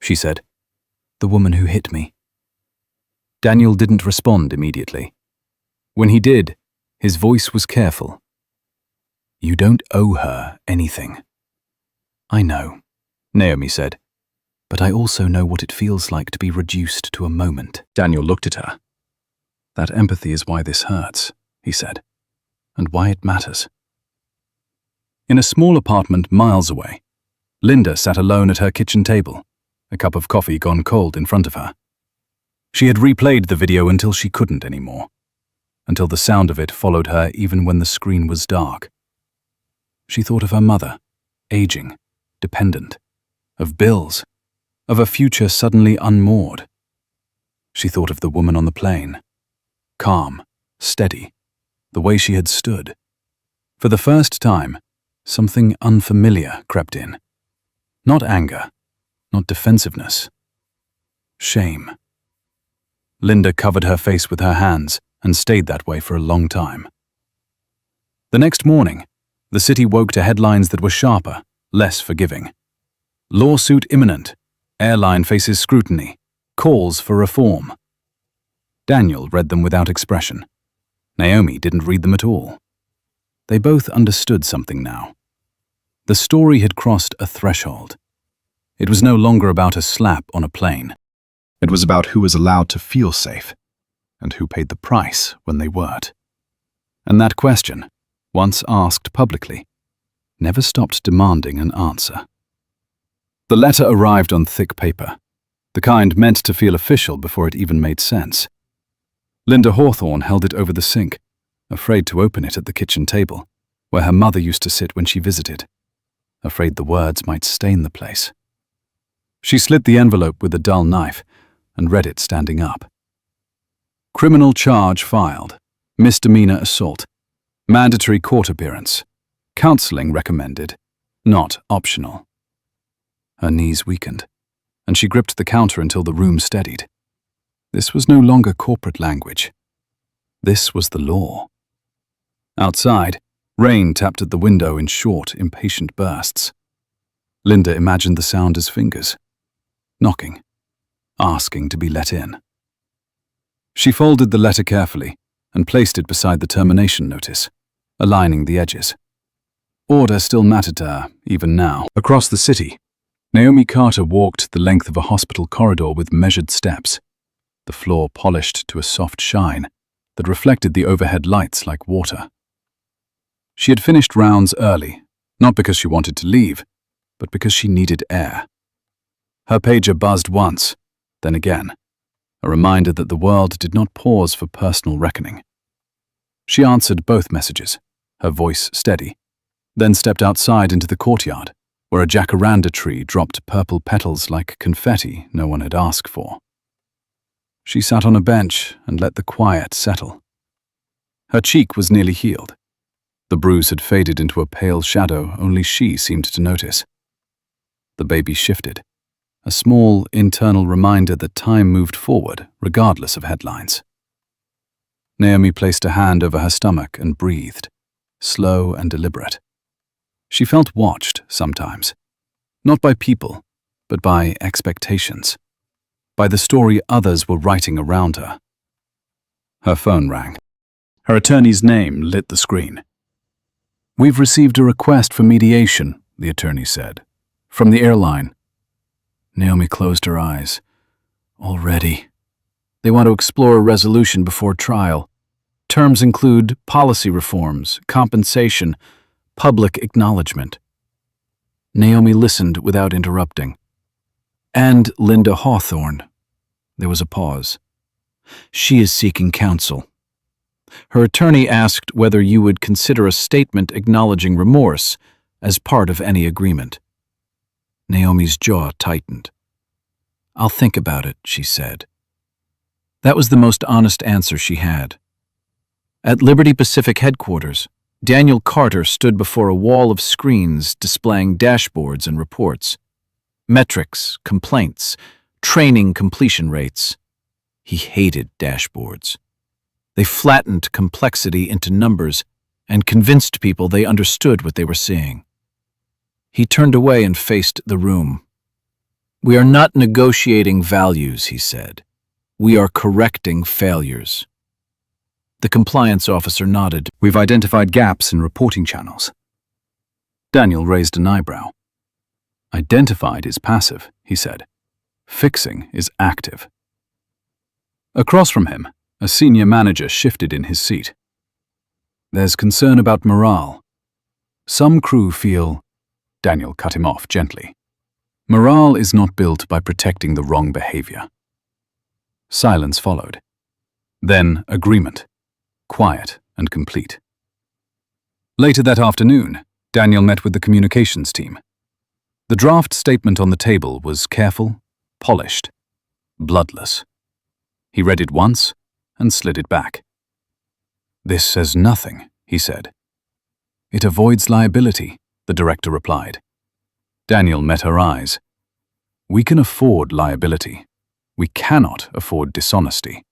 she said. The woman who hit me. Daniel didn't respond immediately. When he did, his voice was careful. You don't owe her anything. I know, Naomi said, but I also know what it feels like to be reduced to a moment. Daniel looked at her. That empathy is why this hurts, he said, and why it matters. In a small apartment miles away, Linda sat alone at her kitchen table, a cup of coffee gone cold in front of her. She had replayed the video until she couldn't anymore, until the sound of it followed her even when the screen was dark. She thought of her mother, aging, dependent, of bills, of a future suddenly unmoored. She thought of the woman on the plane, calm, steady, the way she had stood. For the first time, something unfamiliar crept in. Not anger, not defensiveness. Shame. Linda covered her face with her hands and stayed that way for a long time. The next morning, the city woke to headlines that were sharper, less forgiving. Lawsuit imminent. Airline faces scrutiny. Calls for reform. Daniel read them without expression. Naomi didn't read them at all. They both understood something now. The story had crossed a threshold. It was no longer about a slap on a plane. It was about who was allowed to feel safe, and who paid the price when they weren't. And that question, once asked publicly, never stopped demanding an answer. The letter arrived on thick paper, the kind meant to feel official before it even made sense. Linda Hawthorne held it over the sink, afraid to open it at the kitchen table, where her mother used to sit when she visited, afraid the words might stain the place. She slit the envelope with a dull knife and read it standing up. Criminal charge filed, misdemeanor assault, mandatory court appearance, counseling recommended, not optional. Her knees weakened, and she gripped the counter until the room steadied. This was no longer corporate language. This was the law. Outside, rain tapped at the window in short, impatient bursts. Linda imagined the sound as fingers, knocking, asking to be let in. She folded the letter carefully and placed it beside the termination notice, aligning the edges. Order still mattered to her, even now. Across the city, Naomi Carter walked the length of a hospital corridor with measured steps, the floor polished to a soft shine that reflected the overhead lights like water. She had finished rounds early, not because she wanted to leave, but because she needed air. Her pager buzzed once, then again, a reminder that the world did not pause for personal reckoning. She answered both messages, her voice steady, then stepped outside into the courtyard, where a jacaranda tree dropped purple petals like confetti no one had asked for. She sat on a bench and let the quiet settle. Her cheek was nearly healed. The bruise had faded into a pale shadow only she seemed to notice. The baby shifted, a small internal reminder that time moved forward regardless of headlines. Naomi placed a hand over her stomach and breathed, slow and deliberate. She felt watched sometimes, not by people, but by expectations, by the story others were writing around her. Her phone rang. Her attorney's name lit the screen. "We've received a request for mediation," the attorney said, "from the airline." Naomi closed her eyes. Already. They want to explore a resolution before trial. Terms include policy reforms, compensation, public acknowledgement. Naomi listened without interrupting. "And Linda Hawthorne." There was a pause. She is seeking counsel. Her attorney asked whether you would consider a statement acknowledging remorse as part of any agreement. Naomi's jaw tightened. I'll think about it, she said. That was the most honest answer she had. At Liberty Pacific headquarters, Daniel Carter stood before a wall of screens displaying dashboards and reports. Metrics, complaints, training completion rates. He hated dashboards. They flattened complexity into numbers and convinced people they understood what they were seeing. He turned away and faced the room. We are not negotiating values, he said. We are correcting failures. The compliance officer nodded. We've identified gaps in reporting channels. Daniel raised an eyebrow. Identified is passive, he said. Fixing is active. Across from him, a senior manager shifted in his seat. There's concern about morale. Some crew feel... Daniel cut him off gently. Morale is not built by protecting the wrong behavior. Silence followed. Then agreement, quiet and complete. Later that afternoon, Daniel met with the communications team. The draft statement on the table was careful, polished, bloodless. He read it once and slid it back. This says nothing, he said. It avoids liability, the director replied. Daniel met her eyes. We can afford liability. We cannot afford dishonesty.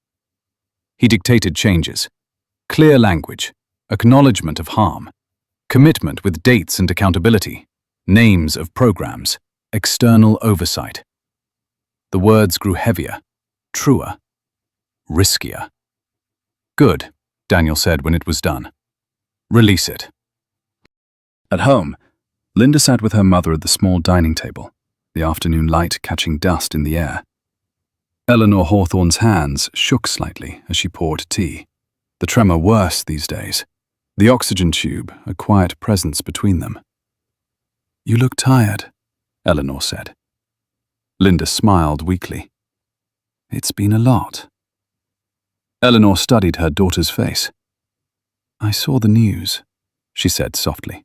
He dictated changes. Clear language, acknowledgement of harm, commitment with dates and accountability, names of programs, external oversight. The words grew heavier, truer, riskier. Good, Daniel said when it was done. Release it. At home, Linda sat with her mother at the small dining table, the afternoon light catching dust in the air. Eleanor Hawthorne's hands shook slightly as she poured tea, the tremor worse these days, the oxygen tube a quiet presence between them. You look tired, Eleanor said. Linda smiled weakly. It's been a lot. Eleanor studied her daughter's face. I saw the news, she said softly.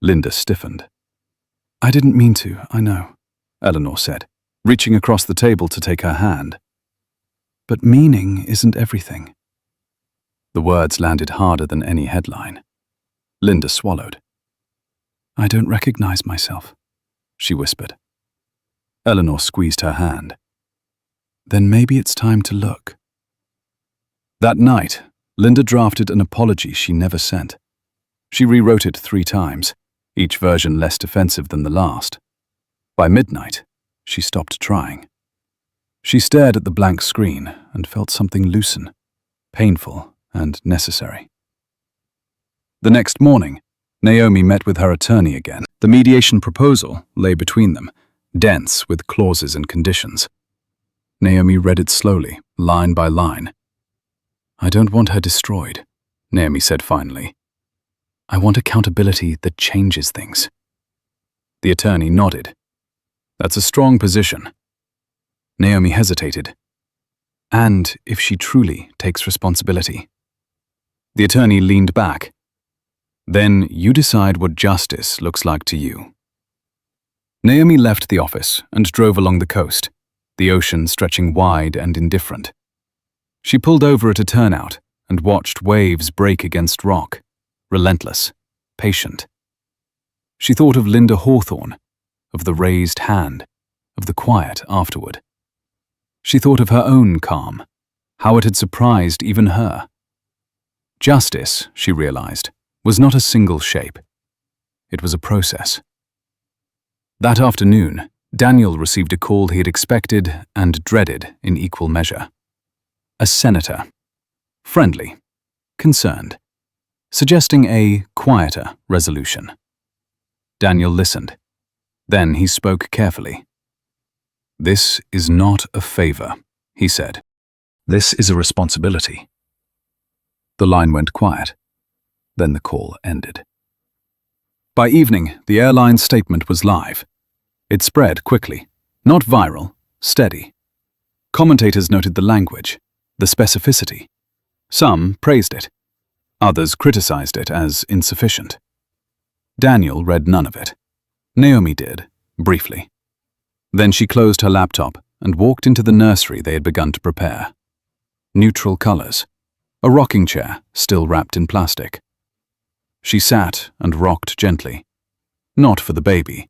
Linda stiffened. I didn't mean to, I know, Eleanor said, reaching across the table to take her hand. But meaning isn't everything. The words landed harder than any headline. Linda swallowed. I don't recognize myself, she whispered. Eleanor squeezed her hand. Then maybe it's time to look. That night, Linda drafted an apology she never sent. She rewrote it 3 times, each version less defensive than the last. By midnight, she stopped trying. She stared at the blank screen and felt something loosen, painful and necessary. The next morning, Naomi met with her attorney again. The mediation proposal lay between them, dense with clauses and conditions. Naomi read it slowly, line by line. I don't want her destroyed, Naomi said finally. I want accountability that changes things. The attorney nodded. That's a strong position. Naomi hesitated. And if she truly takes responsibility. The attorney leaned back. Then you decide what justice looks like to you. Naomi left the office and drove along the coast, the ocean stretching wide and indifferent. She pulled over at a turnout and watched waves break against rock, relentless, patient. She thought of Linda Hawthorne, of the raised hand, of the quiet afterward. She thought of her own calm, how it had surprised even her. Justice, she realized, was not a single shape. It was a process. That afternoon, Daniel received a call he had expected and dreaded in equal measure. A senator. Friendly. Concerned. Suggesting a quieter resolution. Daniel listened. Then he spoke carefully. This is not a favor, he said. This is a responsibility. The line went quiet. Then the call ended. By evening, the airline statement was live. It spread quickly, not viral, steady. Commentators noted the language, the specificity. Some praised it. Others criticized it as insufficient. Daniel read none of it. Naomi did, briefly. Then she closed her laptop and walked into the nursery they had begun to prepare. Neutral colors. A rocking chair, still wrapped in plastic. She sat and rocked gently. Not for the baby,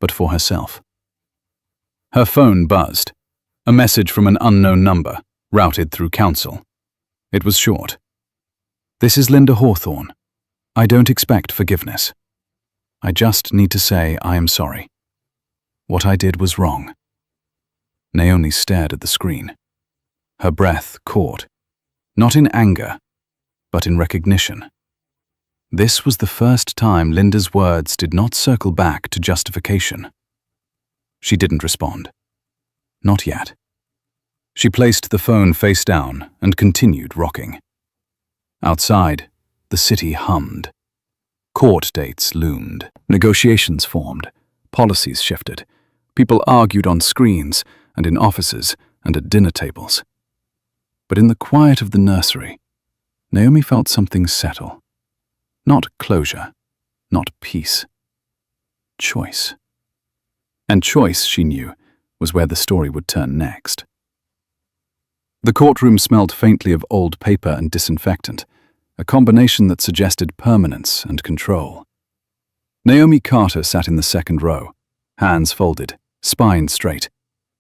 but for herself. Her phone buzzed. A message from an unknown number, routed through counsel. It was short. "This is Linda Hawthorne. I don't expect forgiveness. I just need to say I am sorry. What I did was wrong." Naomi stared at the screen. Her breath caught, not in anger, but in recognition. This was the first time Linda's words did not circle back to justification. She didn't respond. Not yet. She placed the phone face down and continued rocking. Outside, the city hummed. Court dates loomed. Negotiations formed. Policies shifted. People argued on screens and in offices and at dinner tables. But in the quiet of the nursery, Naomi felt something settle. Not closure, not peace. Choice. And choice, she knew, was where the story would turn next. The courtroom smelled faintly of old paper and disinfectant, a combination that suggested permanence and control. Naomi Carter sat in the second row, hands folded, spine straight,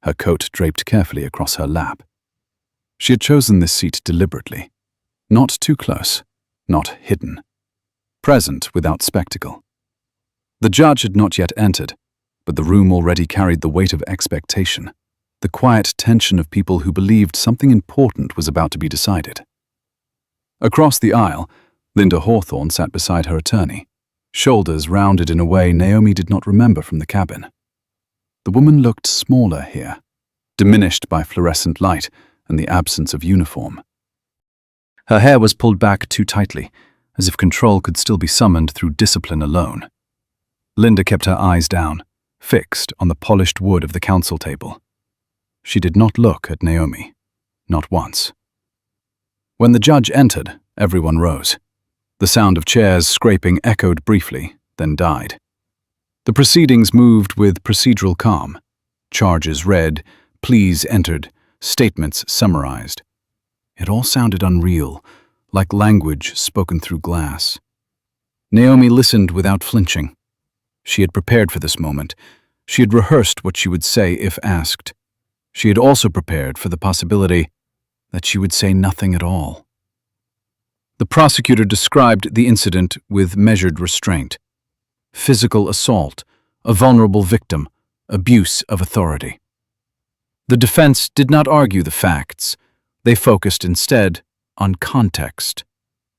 her coat draped carefully across her lap. She had chosen this seat deliberately. Not too close, not hidden. Present without spectacle. The judge had not yet entered, but the room already carried the weight of expectation, the quiet tension of people who believed something important was about to be decided. Across the aisle, Linda Hawthorne sat beside her attorney, shoulders rounded in a way Naomi did not remember from the cabin. The woman looked smaller here, diminished by fluorescent light and the absence of uniform. Her hair was pulled back too tightly, as if control could still be summoned through discipline alone. Linda kept her eyes down, fixed on the polished wood of the counsel table. She did not look at Naomi, not once. When the judge entered, everyone rose. The sound of chairs scraping echoed briefly, then died. The proceedings moved with procedural calm. Charges read, pleas entered, statements summarized. It all sounded unreal, like language spoken through glass. Naomi listened without flinching. She had prepared for this moment. She had rehearsed what she would say if asked. She had also prepared for the possibility that she would say nothing at all. The prosecutor described the incident with measured restraint. Physical assault, a vulnerable victim, abuse of authority. The defense did not argue the facts. They focused instead on context.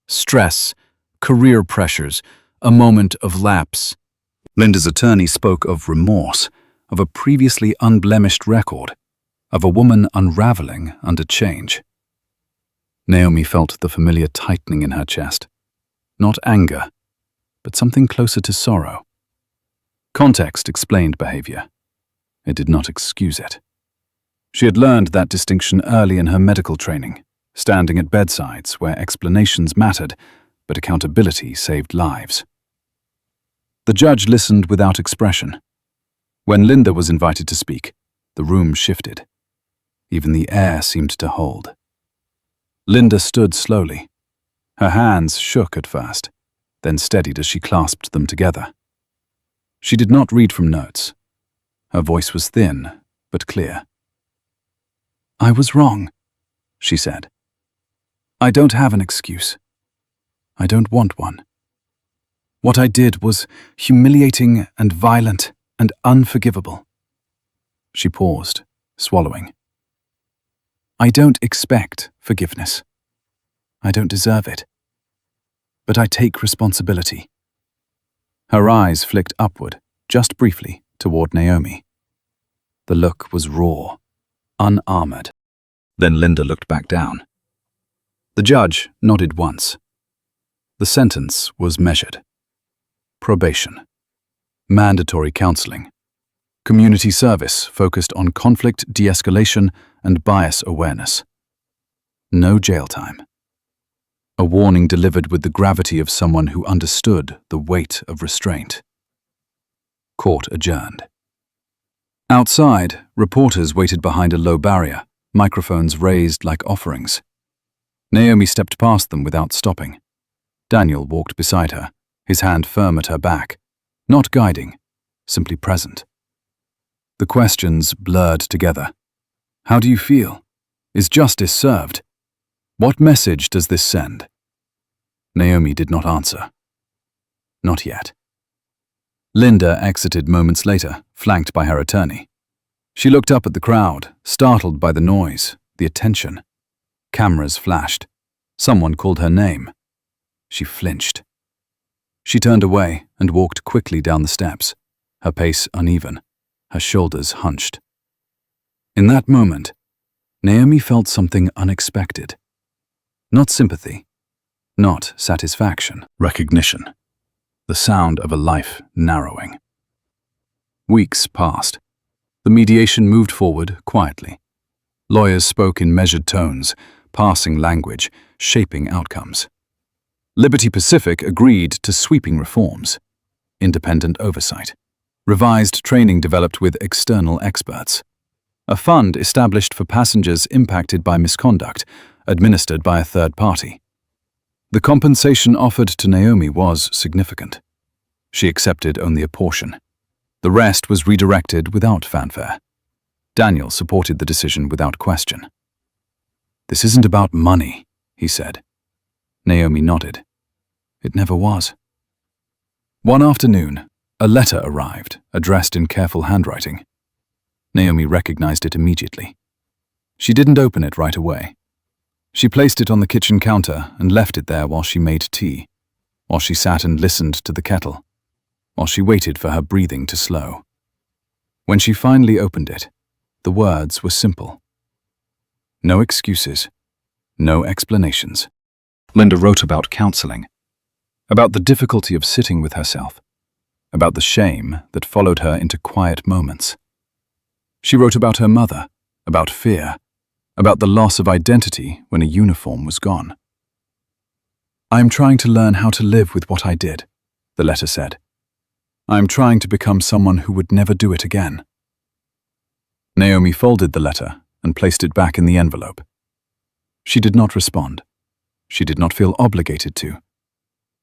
Stress, career pressures, a moment of lapse. Linda's attorney spoke of remorse, of a previously unblemished record, of a woman unraveling under change. Naomi felt the familiar tightening in her chest. Not anger, but something closer to sorrow. Context explained behavior. It did not excuse it. She had learned that distinction early in her medical training, standing at bedsides where explanations mattered, but accountability saved lives. The judge listened without expression. When Linda was invited to speak, the room shifted. Even the air seemed to hold. Linda stood slowly. Her hands shook at first, then steadied as she clasped them together. She did not read from notes. Her voice was thin, but clear. "I was wrong," she said. "I don't have an excuse. I don't want one. What I did was humiliating and violent and unforgivable." She paused, swallowing. "I don't expect forgiveness. I don't deserve it. But I take responsibility." Her eyes flicked upward, just briefly, toward Naomi. The look was raw, unarmored. Then Linda looked back down. The judge nodded once. The sentence was measured. Probation. Mandatory counseling. Community service focused on conflict de-escalation and bias awareness. No jail time. A warning delivered with the gravity of someone who understood the weight of restraint. Court adjourned. Outside, reporters waited behind a low barrier, microphones raised like offerings. Naomi stepped past them without stopping. Daniel walked beside her, his hand firm at her back, not guiding, simply present. The questions blurred together. How do you feel? Is justice served? What message does this send? Naomi did not answer. Not yet. Linda exited moments later, flanked by her attorney. She looked up at the crowd, startled by the noise, the attention. Cameras flashed. Someone called her name. She flinched. She turned away and walked quickly down the steps, her pace uneven, her shoulders hunched. In that moment, Naomi felt something unexpected. Not sympathy, not satisfaction. Recognition. The sound of a life narrowing. Weeks passed. The mediation moved forward quietly. Lawyers spoke in measured tones, passing language, shaping outcomes. Liberty Pacific agreed to sweeping reforms. Independent oversight. Revised training developed with external experts. A fund established for passengers impacted by misconduct, administered by a third party. The compensation offered to Naomi was significant. She accepted only a portion. The rest was redirected without fanfare. Daniel supported the decision without question. "This isn't about money," he said. Naomi nodded. It never was. One afternoon, a letter arrived, addressed in careful handwriting. Naomi recognized it immediately. She didn't open it right away. She placed it on the kitchen counter and left it there while she made tea, while she sat and listened to the kettle, while she waited for her breathing to slow. When she finally opened it, the words were simple. No excuses, no explanations. Linda wrote about counseling, about the difficulty of sitting with herself, about the shame that followed her into quiet moments. She wrote about her mother, about fear, about the loss of identity when a uniform was gone. "I am trying to learn how to live with what I did," the letter said. "I am trying to become someone who would never do it again." Naomi folded the letter and placed it back in the envelope. She did not respond. She did not feel obligated to.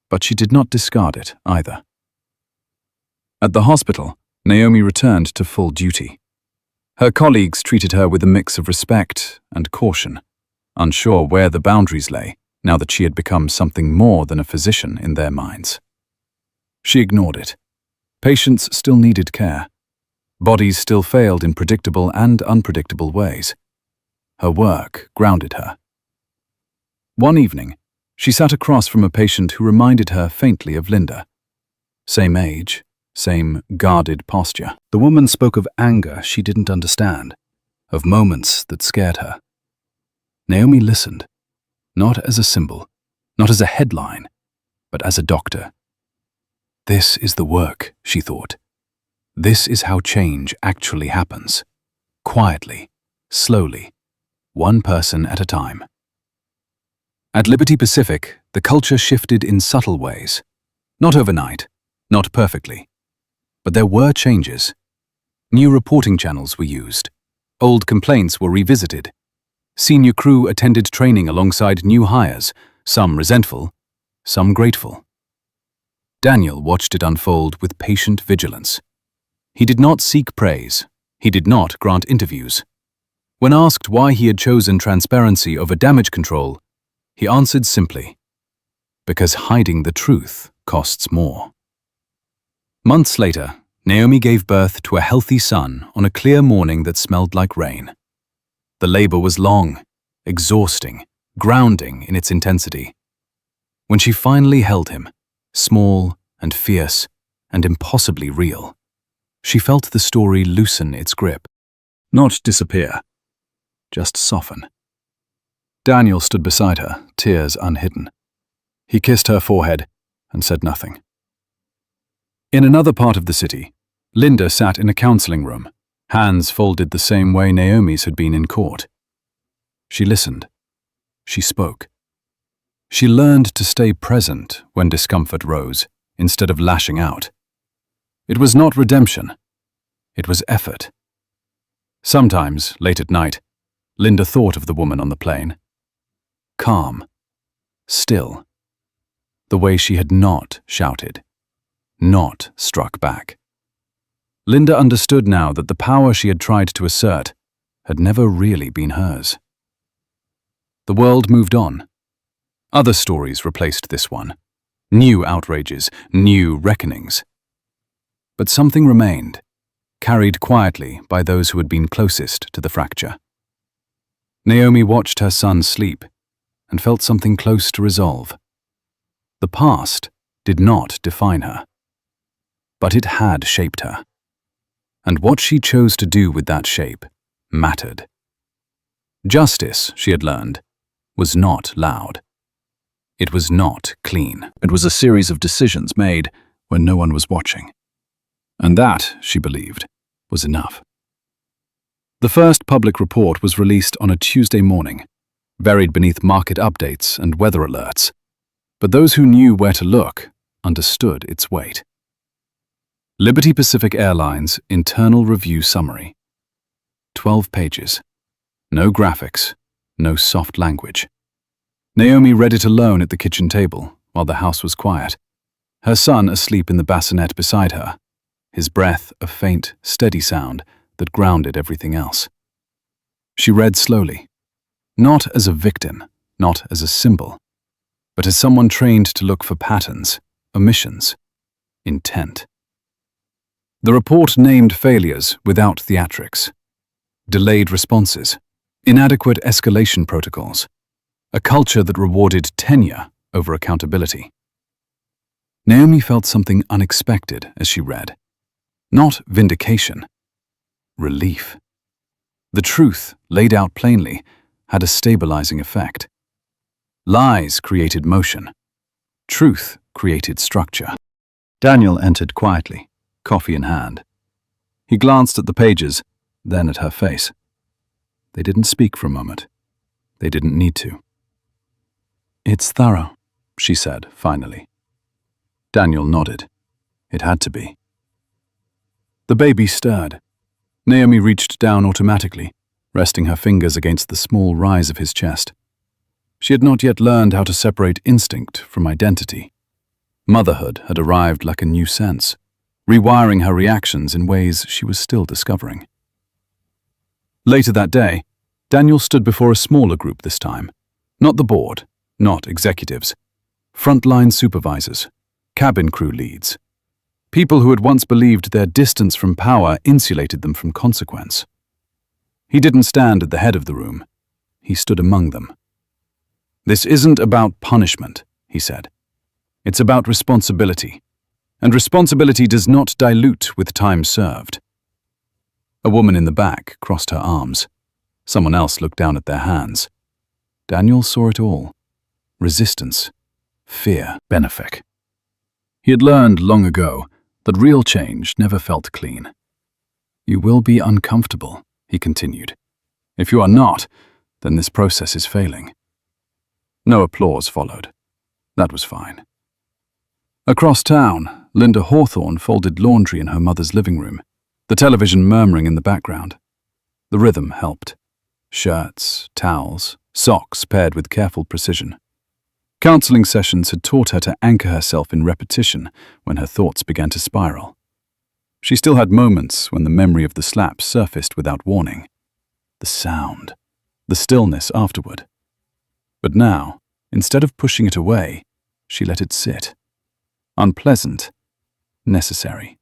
But she did not discard it either. At the hospital, Naomi returned to full duty. Her colleagues treated her with a mix of respect and caution, unsure where the boundaries lay now that she had become something more than a physician in their minds. She ignored it. Patients still needed care. Bodies still failed in predictable and unpredictable ways. Her work grounded her. One evening, she sat across from a patient who reminded her faintly of Linda. Same age, same guarded posture. The woman spoke of anger she didn't understand, of moments that scared her. Naomi listened, not as a symbol, not as a headline, but as a doctor. This is the work, she thought. This is how change actually happens. Quietly, slowly, one person at a time. At Liberty Pacific, the culture shifted in subtle ways. Not overnight, not perfectly. But there were changes. New reporting channels were used. Old complaints were revisited. Senior crew attended training alongside new hires, some resentful, some grateful. Daniel watched it unfold with patient vigilance. He did not seek praise. He did not grant interviews. When asked why he had chosen transparency over damage control, he answered simply, "Because hiding the truth costs more." Months later, Naomi gave birth to a healthy son on a clear morning that smelled like rain. The labor was long, exhausting, grounding in its intensity. When she finally held him, small and fierce and impossibly real, she felt the story loosen its grip. Not disappear, just soften. Daniel stood beside her, tears unhidden. He kissed her forehead and said nothing. In another part of the city, Linda sat in a counseling room, hands folded the same way Naomi's had been in court. She listened. she spoke. She learned to stay present when discomfort rose, instead of lashing out. It was not redemption. It was effort. Sometimes, late at night, Linda thought of the woman on the plane. Calm. Still. The way she had not shouted. Not struck back. Linda understood now that the power she had tried to assert had never really been hers. The world moved on. Other stories replaced this one. New outrages, new reckonings. But something remained, carried quietly by those who had been closest to the fracture. Naomi watched her son sleep and felt something close to resolve. The past did not define her, but it had shaped her. And what she chose to do with that shape mattered. Justice, she had learned, was not loud. It was not clean. It was a series of decisions made when no one was watching. And that, she believed, was enough. The first public report was released on a Tuesday morning, buried beneath market updates and weather alerts. But those who knew where to look understood its weight. Liberty Pacific Airlines Internal Review Summary. 12 pages. No graphics, no soft language. Naomi read it alone at the kitchen table while the house was quiet, her son asleep in the bassinet beside her, his breath a faint, steady sound that grounded everything else. She read slowly, not as a victim, not as a symbol, but as someone trained to look for patterns, omissions, intent. The report named failures without theatrics, delayed responses, inadequate escalation protocols, a culture that rewarded tenure over accountability. Naomi felt something unexpected as she read. Not vindication, relief. The truth, laid out plainly, had a stabilizing effect. Lies created motion. Truth created structure. Daniel entered quietly, coffee in hand. He glanced at the pages, then at her face. They didn't speak for a moment. They didn't need to. "It's thorough," she said, finally. Daniel nodded. It had to be. The baby stirred. Naomi reached down automatically, resting her fingers against the small rise of his chest. She had not yet learned how to separate instinct from identity. Motherhood had arrived like a new sense, rewiring her reactions in ways she was still discovering. Later that day, Daniel stood before a smaller group this time. Not the board, not executives. Frontline supervisors, cabin crew leads. People who had once believed their distance from power insulated them from consequence. He didn't stand at the head of the room. He stood among them. "This isn't about punishment," he said. "It's about responsibility. And responsibility does not dilute with time served." A woman in the back crossed her arms. Someone else looked down at their hands. Daniel saw it all. Resistance, fear, benefic. He had learned long ago that real change never felt clean. "You will be uncomfortable," he continued. "If you are not, then this process is failing." No applause followed. That was fine. Across town, Linda Hawthorne folded laundry in her mother's living room, the television murmuring in the background. The rhythm helped. Shirts, towels, socks paired with careful precision. Counseling sessions had taught her to anchor herself in repetition when her thoughts began to spiral. She still had moments when the memory of the slap surfaced without warning. The sound, the stillness afterward. But now, instead of pushing it away, she let it sit. Unpleasant, necessary.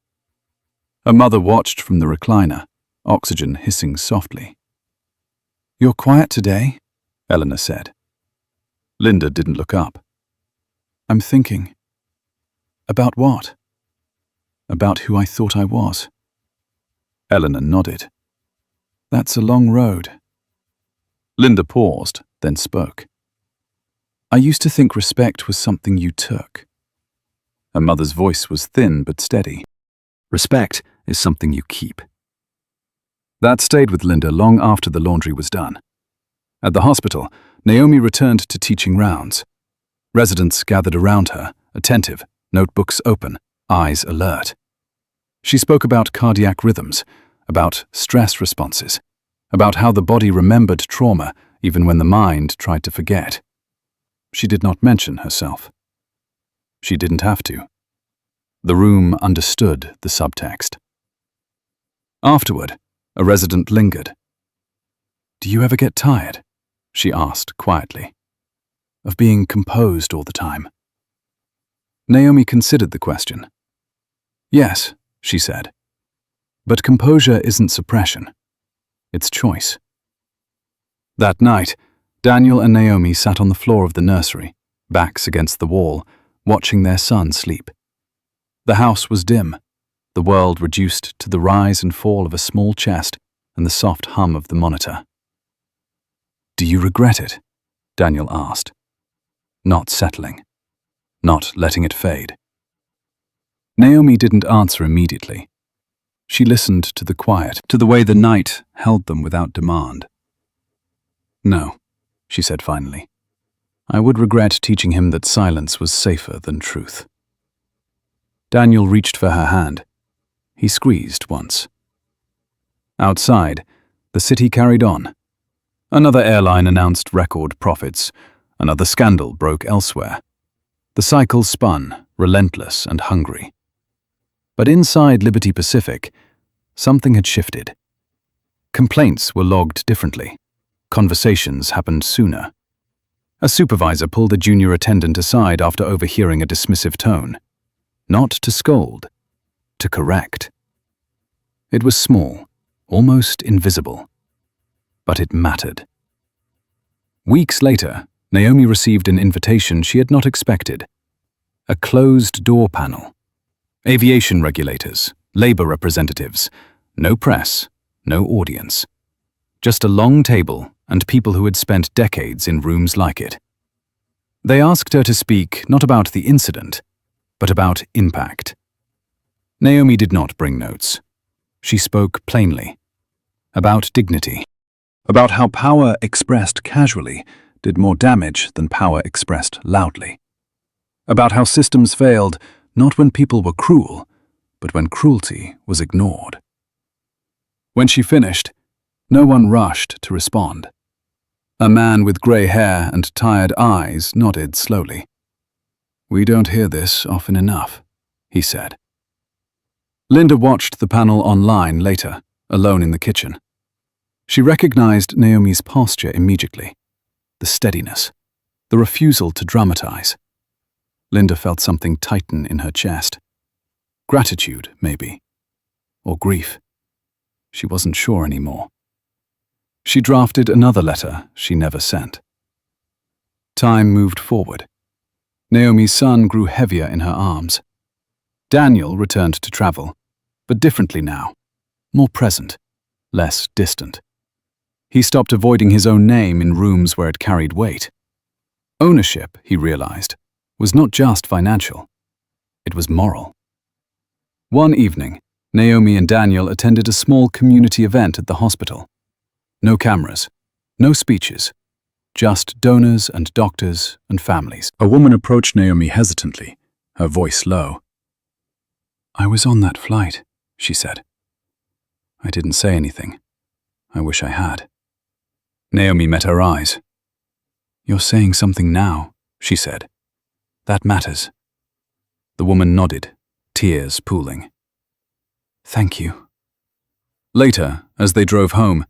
Her mother watched from the recliner, oxygen hissing softly. "You're quiet today," Eleanor said. Linda didn't look up. "I'm thinking." "About what?" "About who I thought I was." Eleanor nodded. "That's a long road." Linda paused, then spoke. "I used to think respect was something you took." Her mother's voice was thin but steady. "Respect is something you keep." That stayed with Linda long after the laundry was done. At the hospital, Naomi returned to teaching rounds. Residents gathered around her, attentive, notebooks open, eyes alert. She spoke about cardiac rhythms, about stress responses, about how the body remembered trauma even when the mind tried to forget. She did not mention herself. She didn't have to. The room understood the subtext. Afterward, a resident lingered. "Do you ever get tired?" she asked quietly. "Of being composed all the time?" Naomi considered the question. "Yes," she said. "But composure isn't suppression. It's choice." That night, Daniel and Naomi sat on the floor of the nursery, backs against the wall, watching their son sleep. The house was dim, the world reduced to the rise and fall of a small chest and the soft hum of the monitor. "Do you regret it?" Daniel asked. Not settling. Not letting it fade. Naomi didn't answer immediately. She listened to the quiet, to the way the night held them without demand. "No," she said finally. "I would regret teaching him that silence was safer than truth." Daniel reached for her hand. He squeezed once. Outside, the city carried on. Another airline announced record profits. Another scandal broke elsewhere. The cycle spun, relentless and hungry. But inside Liberty Pacific, something had shifted. Complaints were logged differently. Conversations happened sooner. A supervisor pulled a junior attendant aside after overhearing a dismissive tone. Not to scold, to correct. It was small, almost invisible. But it mattered. Weeks later, Naomi received an invitation she had not expected. A closed-door panel. Aviation regulators, labor representatives, no press, no audience. Just a long table and people who had spent decades in rooms like it. They asked her to speak not about the incident, but about impact. Naomi did not bring notes. She spoke plainly. About dignity. About how power expressed casually did more damage than power expressed loudly. About how systems failed not when people were cruel, but when cruelty was ignored. When she finished, no one rushed to respond. A man with grey hair and tired eyes nodded slowly. "We don't hear this often enough," he said. Linda watched the panel online later, alone in the kitchen. She recognized Naomi's posture immediately. The steadiness, the refusal to dramatize. Linda felt something tighten in her chest. Gratitude, maybe. Or grief. She wasn't sure anymore. She drafted another letter she never sent. Time moved forward. Naomi's son grew heavier in her arms. Daniel returned to travel, but differently now. More present, less distant. He stopped avoiding his own name in rooms where it carried weight. Ownership, he realized, was not just financial. It was moral. One evening, Naomi and Daniel attended a small community event at the hospital. No cameras, no speeches, just donors and doctors and families. A woman approached Naomi hesitantly, her voice low. "I was on that flight," she said. "I didn't say anything. I wish I had." Naomi met her eyes. "You're saying something now," she said. "That matters." The woman nodded, tears pooling. "Thank you." Later, as they drove home,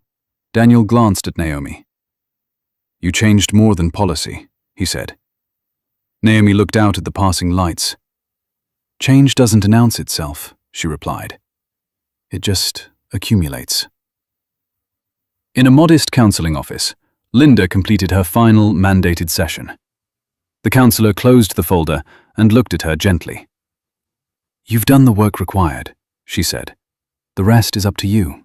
Daniel glanced at Naomi. "You changed more than policy," he said. Naomi looked out at the passing lights. "Change doesn't announce itself," she replied. "It just accumulates." In a modest counseling office, Linda completed her final mandated session. The counselor closed the folder and looked at her gently. "You've done the work required," she said. "The rest is up to you."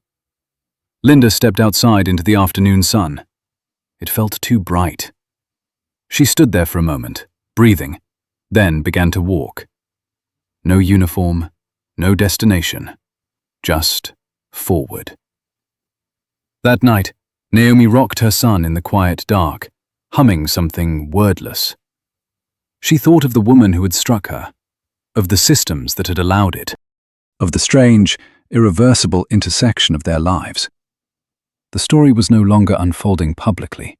Linda stepped outside into the afternoon sun. It felt too bright. She stood there for a moment, breathing, then began to walk. No uniform, no destination, just forward. That night, Naomi rocked her son in the quiet dark, humming something wordless. She thought of the woman who had struck her, of the systems that had allowed it, of the strange, irreversible intersection of their lives. The story was no longer unfolding publicly.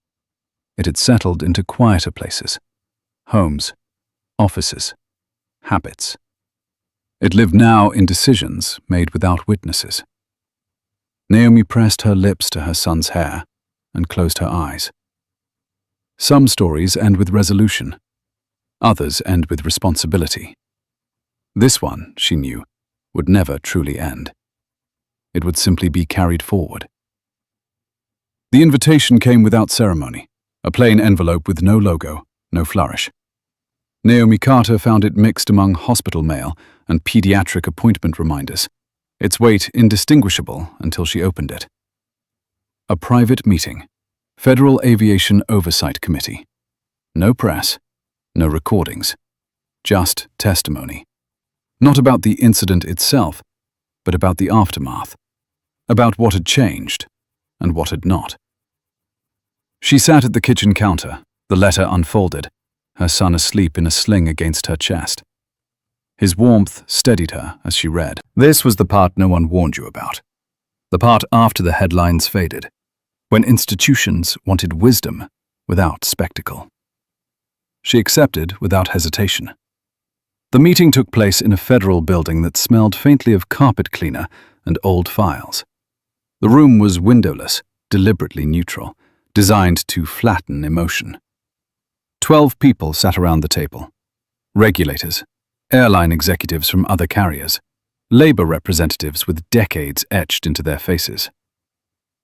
It had settled into quieter places, homes, offices, habits. It lived now in decisions made without witnesses. Naomi pressed her lips to her son's hair and closed her eyes. Some stories end with resolution. Others end with responsibility. This one, she knew, would never truly end. It would simply be carried forward. The invitation came without ceremony, a plain envelope with no logo, no flourish. Naomi Carter found it mixed among hospital mail and pediatric appointment reminders, its weight indistinguishable until she opened it. A private meeting. Federal Aviation Oversight Committee. No press, no recordings, just testimony. Not about the incident itself, but about the aftermath, about what had changed and what had not. She sat at the kitchen counter, the letter unfolded, her son asleep in a sling against her chest. His warmth steadied her as she read. This was the part no one warned you about. The part after the headlines faded, when institutions wanted wisdom without spectacle. She accepted without hesitation. The meeting took place in a federal building that smelled faintly of carpet cleaner and old files. The room was windowless, deliberately neutral, designed to flatten emotion. 12 people sat around the table. Regulators, airline executives from other carriers, labor representatives with decades etched into their faces.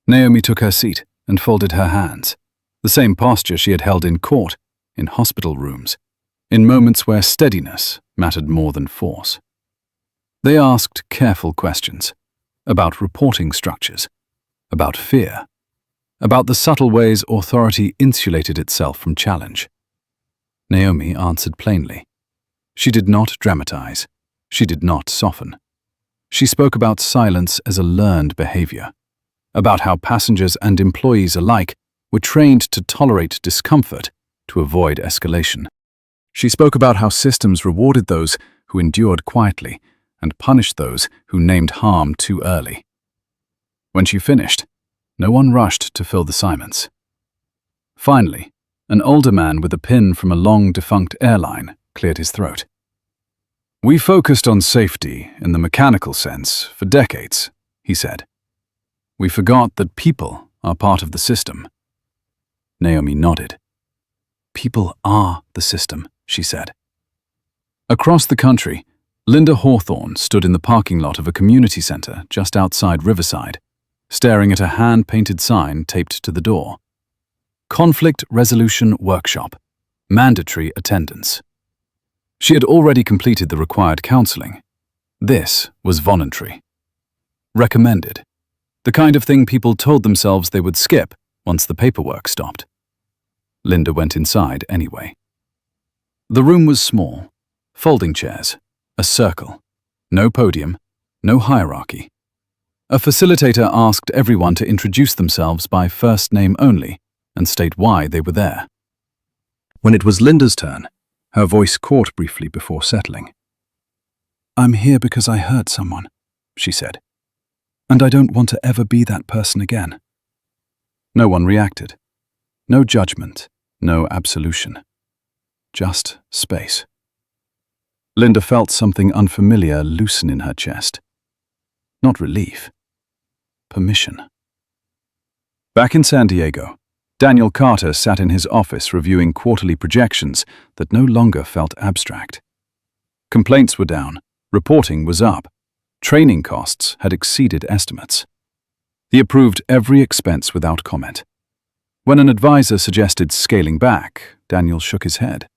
Naomi took her seat and folded her hands, the same posture she had held in court, in hospital rooms, in moments where steadiness mattered more than force. They asked careful questions about reporting structures, about fear, about the subtle ways authority insulated itself from challenge. Naomi answered plainly. She did not dramatize. She did not soften. She spoke about silence as a learned behavior, about how passengers and employees alike were trained to tolerate discomfort to avoid escalation. She spoke about how systems rewarded those who endured quietly and punished those who named harm too early. When she finished, no one rushed to fill the silence. Finally, an older man with a pin from a long-defunct airline cleared his throat. "We focused on safety in the mechanical sense for decades," he said. "We forgot that people are part of the system." Naomi nodded. "People are the system," she said. Across the country, Linda Hawthorne stood in the parking lot of a community center just outside Riverside, staring at a hand-painted sign taped to the door. Conflict Resolution Workshop. Mandatory attendance. She had already completed the required counseling. This was voluntary. Recommended. The kind of thing people told themselves they would skip once the paperwork stopped. Linda went inside anyway. The room was small. Folding chairs. A circle. No podium. No hierarchy. A facilitator asked everyone to introduce themselves by first name only and state why they were there. When it was Linda's turn, her voice caught briefly before settling. "I'm here because I hurt someone," she said. "And I don't want to ever be that person again." No one reacted. No judgment, no absolution. Just space. Linda felt something unfamiliar loosen in her chest. Not relief. Permission. Back in San Diego, Daniel Carter sat in his office reviewing quarterly projections that no longer felt abstract. Complaints were down, reporting was up, training costs had exceeded estimates. He approved every expense without comment. When an advisor suggested scaling back, Daniel shook his head.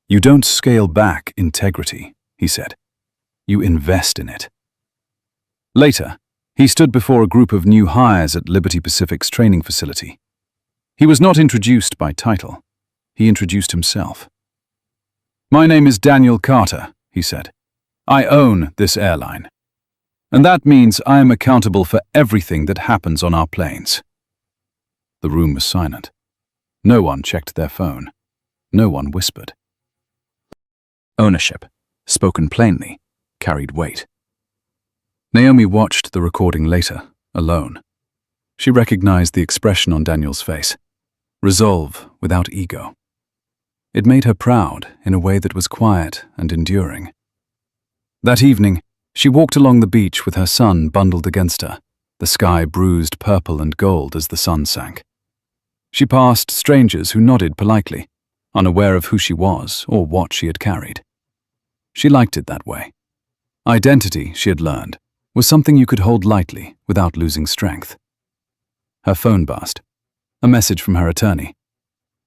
"You don't scale back integrity," he said. "You invest in it." Later, he stood before a group of new hires at Liberty Pacific's training facility. He was not introduced by title. He introduced himself. "My name is Daniel Carter," he said. "I own this airline. And that means I am accountable for everything that happens on our planes." The room was silent. No one checked their phone. No one whispered. Ownership, spoken plainly, carried weight. Naomi watched the recording later, alone. She recognized the expression on Daniel's face. Resolve without ego. It made her proud in a way that was quiet and enduring. That evening, she walked along the beach with her son bundled against her, the sky bruised purple and gold as the sun sank. She passed strangers who nodded politely, unaware of who she was or what she had carried. She liked it that way. Identity, she had learned, was something you could hold lightly without losing strength. Her phone buzzed. A message from her attorney.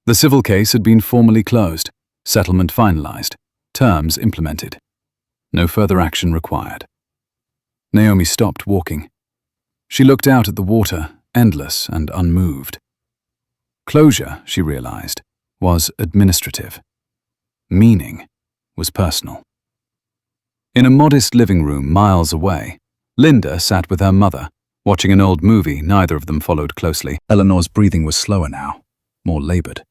The civil case had been formally closed, settlement finalized, terms implemented. No further action required. Naomi stopped walking. She looked out at the water, endless and unmoved. Closure, she realized, was administrative. Meaning was personal. In a modest living room miles away, Linda sat with her mother, watching an old movie neither of them followed closely. Eleanor's breathing was slower now, more labored.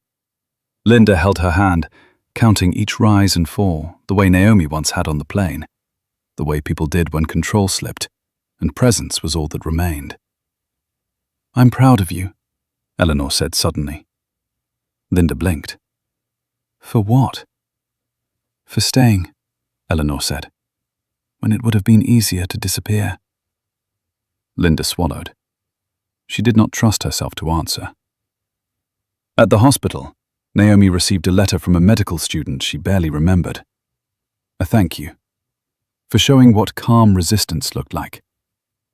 Linda held her hand, counting each rise and fall, the way Naomi once had on the plane, the way people did when control slipped, and presence was all that remained. "I'm proud of you," Eleanor said suddenly. Linda blinked. "For what?" "For staying," Eleanor said, "when it would have been easier to disappear." Linda swallowed. She did not trust herself to answer. At the hospital, Naomi received a letter from a medical student she barely remembered. A thank you. For showing what calm resistance looked like.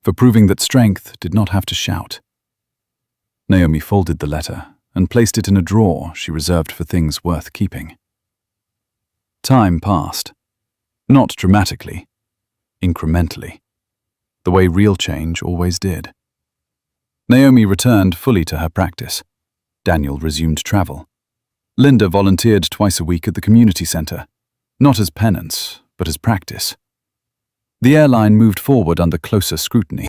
For proving that strength did not have to shout. Naomi folded the letter and placed it in a drawer she reserved for things worth keeping. Time passed. Not dramatically. Incrementally. The way real change always did. Naomi returned fully to her practice. Daniel resumed travel. Linda volunteered twice a week at the community center, not as penance, but as practice. The airline moved forward under closer scrutiny.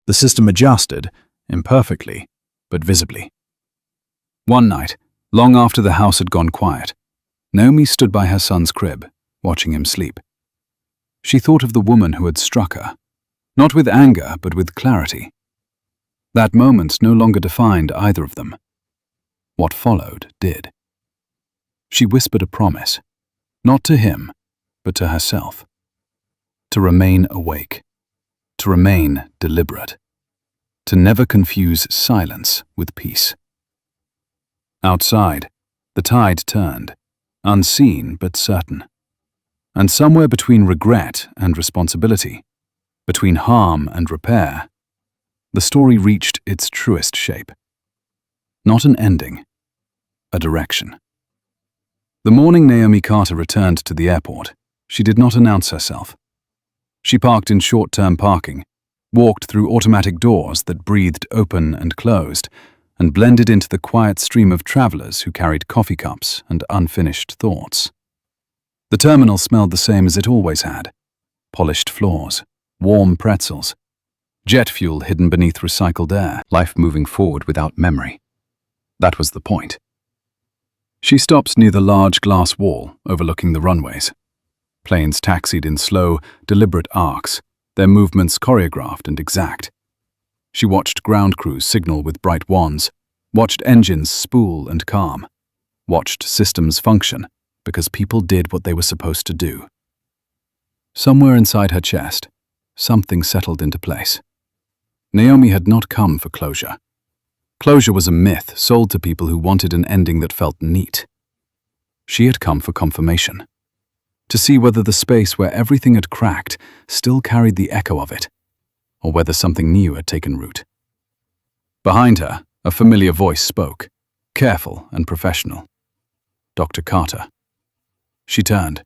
The system adjusted, imperfectly, but visibly. One night, long after the house had gone quiet, Naomi stood by her son's crib, watching him sleep. She thought of the woman who had struck her, not with anger, but with clarity. That moment no longer defined either of them. What followed did. She whispered a promise, not to him, but to herself. To remain awake, to remain deliberate, to never confuse silence with peace. Outside, the tide turned, unseen but certain. And somewhere between regret and responsibility, between harm and repair, the story reached its truest shape. Not an ending, a direction. The morning Naomi Carter returned to the airport, she did not announce herself. She parked in short-term parking, walked through automatic doors that breathed open and closed, and blended into the quiet stream of travelers who carried coffee cups and unfinished thoughts. The terminal smelled the same as it always had. Polished floors, warm pretzels, jet fuel hidden beneath recycled air, life moving forward without memory. That was the point. She stopped near the large glass wall overlooking the runways. Planes taxied in slow, deliberate arcs, their movements choreographed and exact. She watched ground crews signal with bright wands, watched engines spool and calm, watched systems function because people did what they were supposed to do. Somewhere inside her chest, something settled into place. Naomi had not come for closure. Closure was a myth sold to people who wanted an ending that felt neat. She had come for confirmation. To see whether the space where everything had cracked still carried the echo of it, or whether something new had taken root. Behind her, a familiar voice spoke, careful and professional. Dr. Carter. She turned.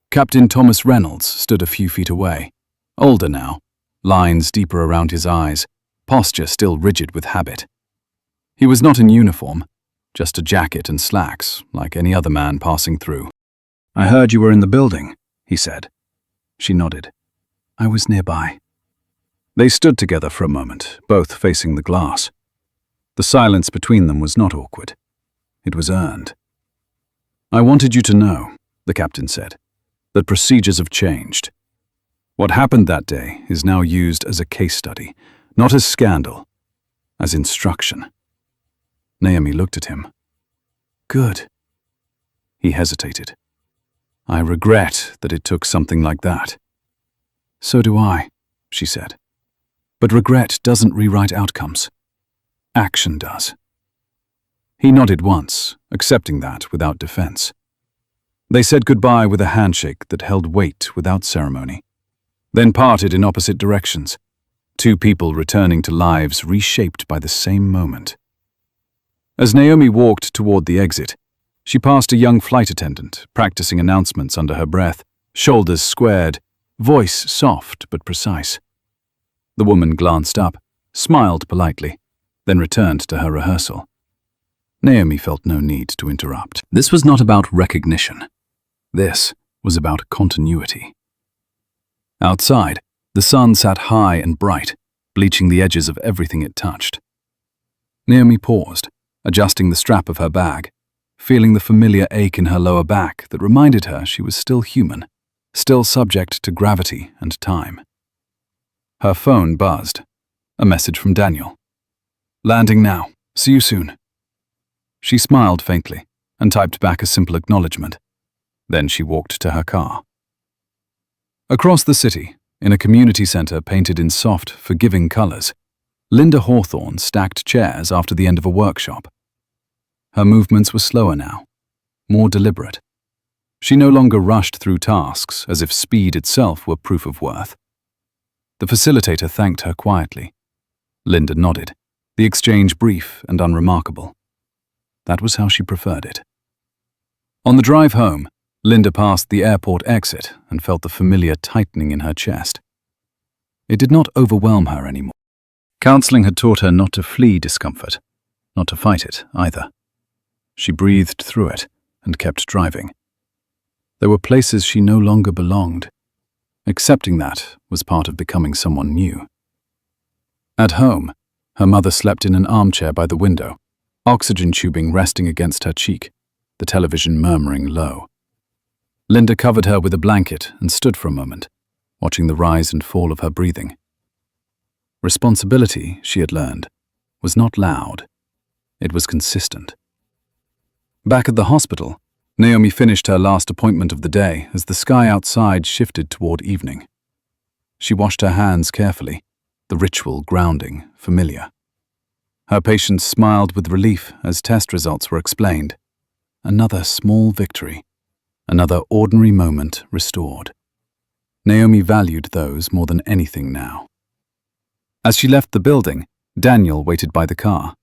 Captain Thomas Reynolds stood a few feet away, older now, lines deeper around his eyes, posture still rigid with habit. He was not in uniform, just a jacket and slacks, like any other man passing through. "I heard you were in the building," he said. She nodded. "I was nearby." They stood together for a moment, both facing the glass. The silence between them was not awkward. it was earned. "I wanted you to know," the captain said, "that procedures have changed. What happened that day is now used as a case study, not as scandal, as instruction." Naomi looked at him. "Good." He hesitated. "I regret that it took something like that." "So do I," she said. "But regret doesn't rewrite outcomes. Action does." He nodded once, accepting that without defense. They said goodbye with a handshake that held weight without ceremony, then parted in opposite directions, two people returning to lives reshaped by the same moment. As Naomi walked toward the exit, she passed a young flight attendant, practicing announcements under her breath, shoulders squared, voice soft but precise. The woman glanced up, smiled politely, then returned to her rehearsal. Naomi felt no need to interrupt. This was not about recognition. This was about continuity. Outside, the sun sat high and bright, bleaching the edges of everything it touched. Naomi paused, adjusting the strap of her bag, feeling the familiar ache in her lower back that reminded her she was still human, still subject to gravity and time. Her phone buzzed. A message from Daniel. "Landing now. See you soon." She smiled faintly and typed back a simple acknowledgement. Then she walked to her car. Across the city, in a community center painted in soft, forgiving colors, Linda Hawthorne stacked chairs after the end of a workshop. Her movements were slower now, more deliberate. She no longer rushed through tasks as if speed itself were proof of worth. The facilitator thanked her quietly. Linda nodded, the exchange brief and unremarkable. That was how she preferred it. On the drive home, Linda passed the airport exit and felt the familiar tightening in her chest. It did not overwhelm her anymore. Counseling had taught her not to flee discomfort, not to fight it either. She breathed through it and kept driving. There were places she no longer belonged. Accepting that was part of becoming someone new. At home, her mother slept in an armchair by the window, oxygen tubing resting against her cheek, the television murmuring low. Linda covered her with a blanket and stood for a moment, watching the rise and fall of her breathing. Responsibility, she had learned, was not loud. It was consistent. Back at the hospital, Naomi finished her last appointment of the day as the sky outside shifted toward evening. She washed her hands carefully, the ritual grounding familiar. Her patients smiled with relief as test results were explained. Another small victory, another ordinary moment restored. Naomi valued those more than anything now. As she left the building, Daniel waited by the car.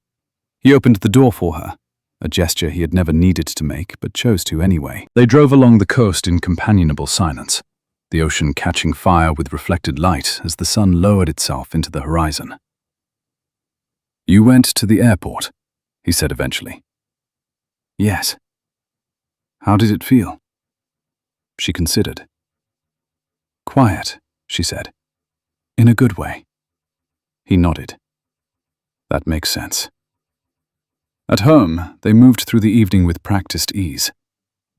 He opened the door for her, a gesture he had never needed to make but chose to anyway. They drove along the coast in companionable silence, the ocean catching fire with reflected light as the sun lowered itself into the horizon. "You went to the airport," he said eventually. "Yes." "How did it feel?" She considered. "Quiet," she said. "In a good way." He nodded. "That makes sense." At home, they moved through the evening with practiced ease.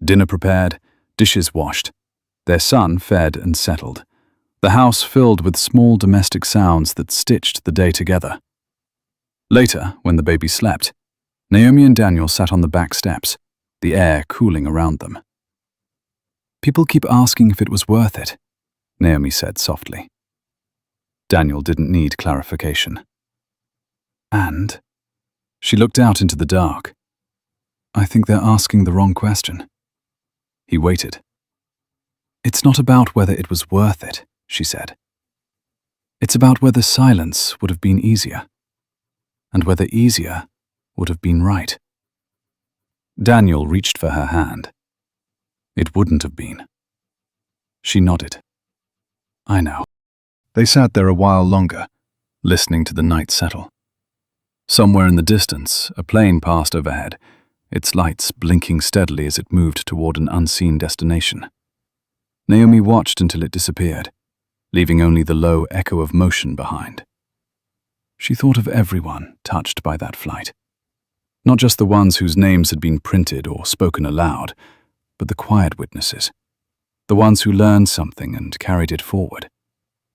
Dinner prepared, dishes washed, their son fed and settled, the house filled with small domestic sounds that stitched the day together. Later, when the baby slept, Naomi and Daniel sat on the back steps, the air cooling around them. "People keep asking if it was worth it," Naomi said softly. Daniel didn't need clarification. "And?" She looked out into the dark. "I think they're asking the wrong question." He waited. "It's not about whether it was worth it," she said. "It's about whether silence would have been easier, and whether easier would have been right." Daniel reached for her hand. "It wouldn't have been." She nodded. "I know." They sat there a while longer, listening to the night settle. Somewhere in the distance, a plane passed overhead, its lights blinking steadily as it moved toward an unseen destination. Naomi watched until it disappeared, leaving only the low echo of motion behind. She thought of everyone touched by that flight. Not just the ones whose names had been printed or spoken aloud, but the quiet witnesses. The ones who learned something and carried it forward.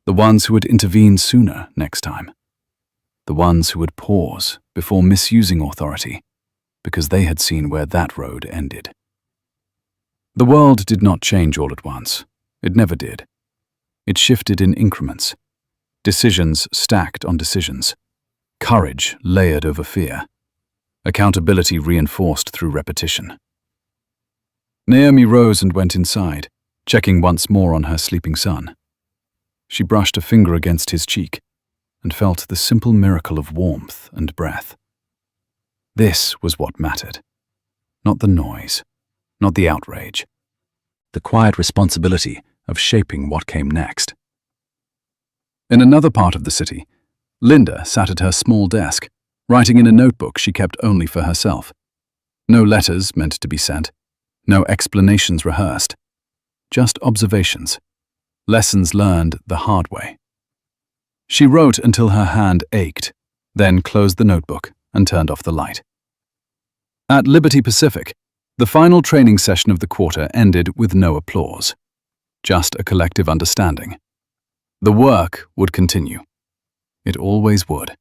The ones who would intervene sooner next time. The ones who would pause before misusing authority, because they had seen where that road ended. The world did not change all at once. It never did. It shifted in increments. Decisions stacked on decisions. Courage layered over fear. Accountability reinforced through repetition. Naomi rose and went inside, checking once more on her sleeping son. She brushed a finger against his cheek and felt the simple miracle of warmth and breath. This was what mattered. Not the noise, not the outrage. The quiet responsibility of shaping what came next. In another part of the city, Linda sat at her small desk, writing in a notebook she kept only for herself. No letters meant to be sent, no explanations rehearsed, just observations, lessons learned the hard way. She wrote until her hand ached, then closed the notebook and turned off the light. At Liberty Pacific, the final training session of the quarter ended with no applause, just a collective understanding. The work would continue. It always would.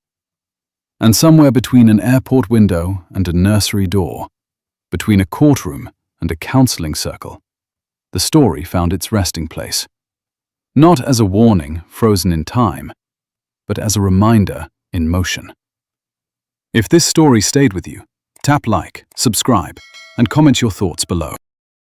And somewhere between an airport window and a nursery door, between a courtroom and a counseling circle, the story found its resting place. Not as a warning frozen in time, but as a reminder in motion. If this story stayed with you, tap like, subscribe, and comment your thoughts below.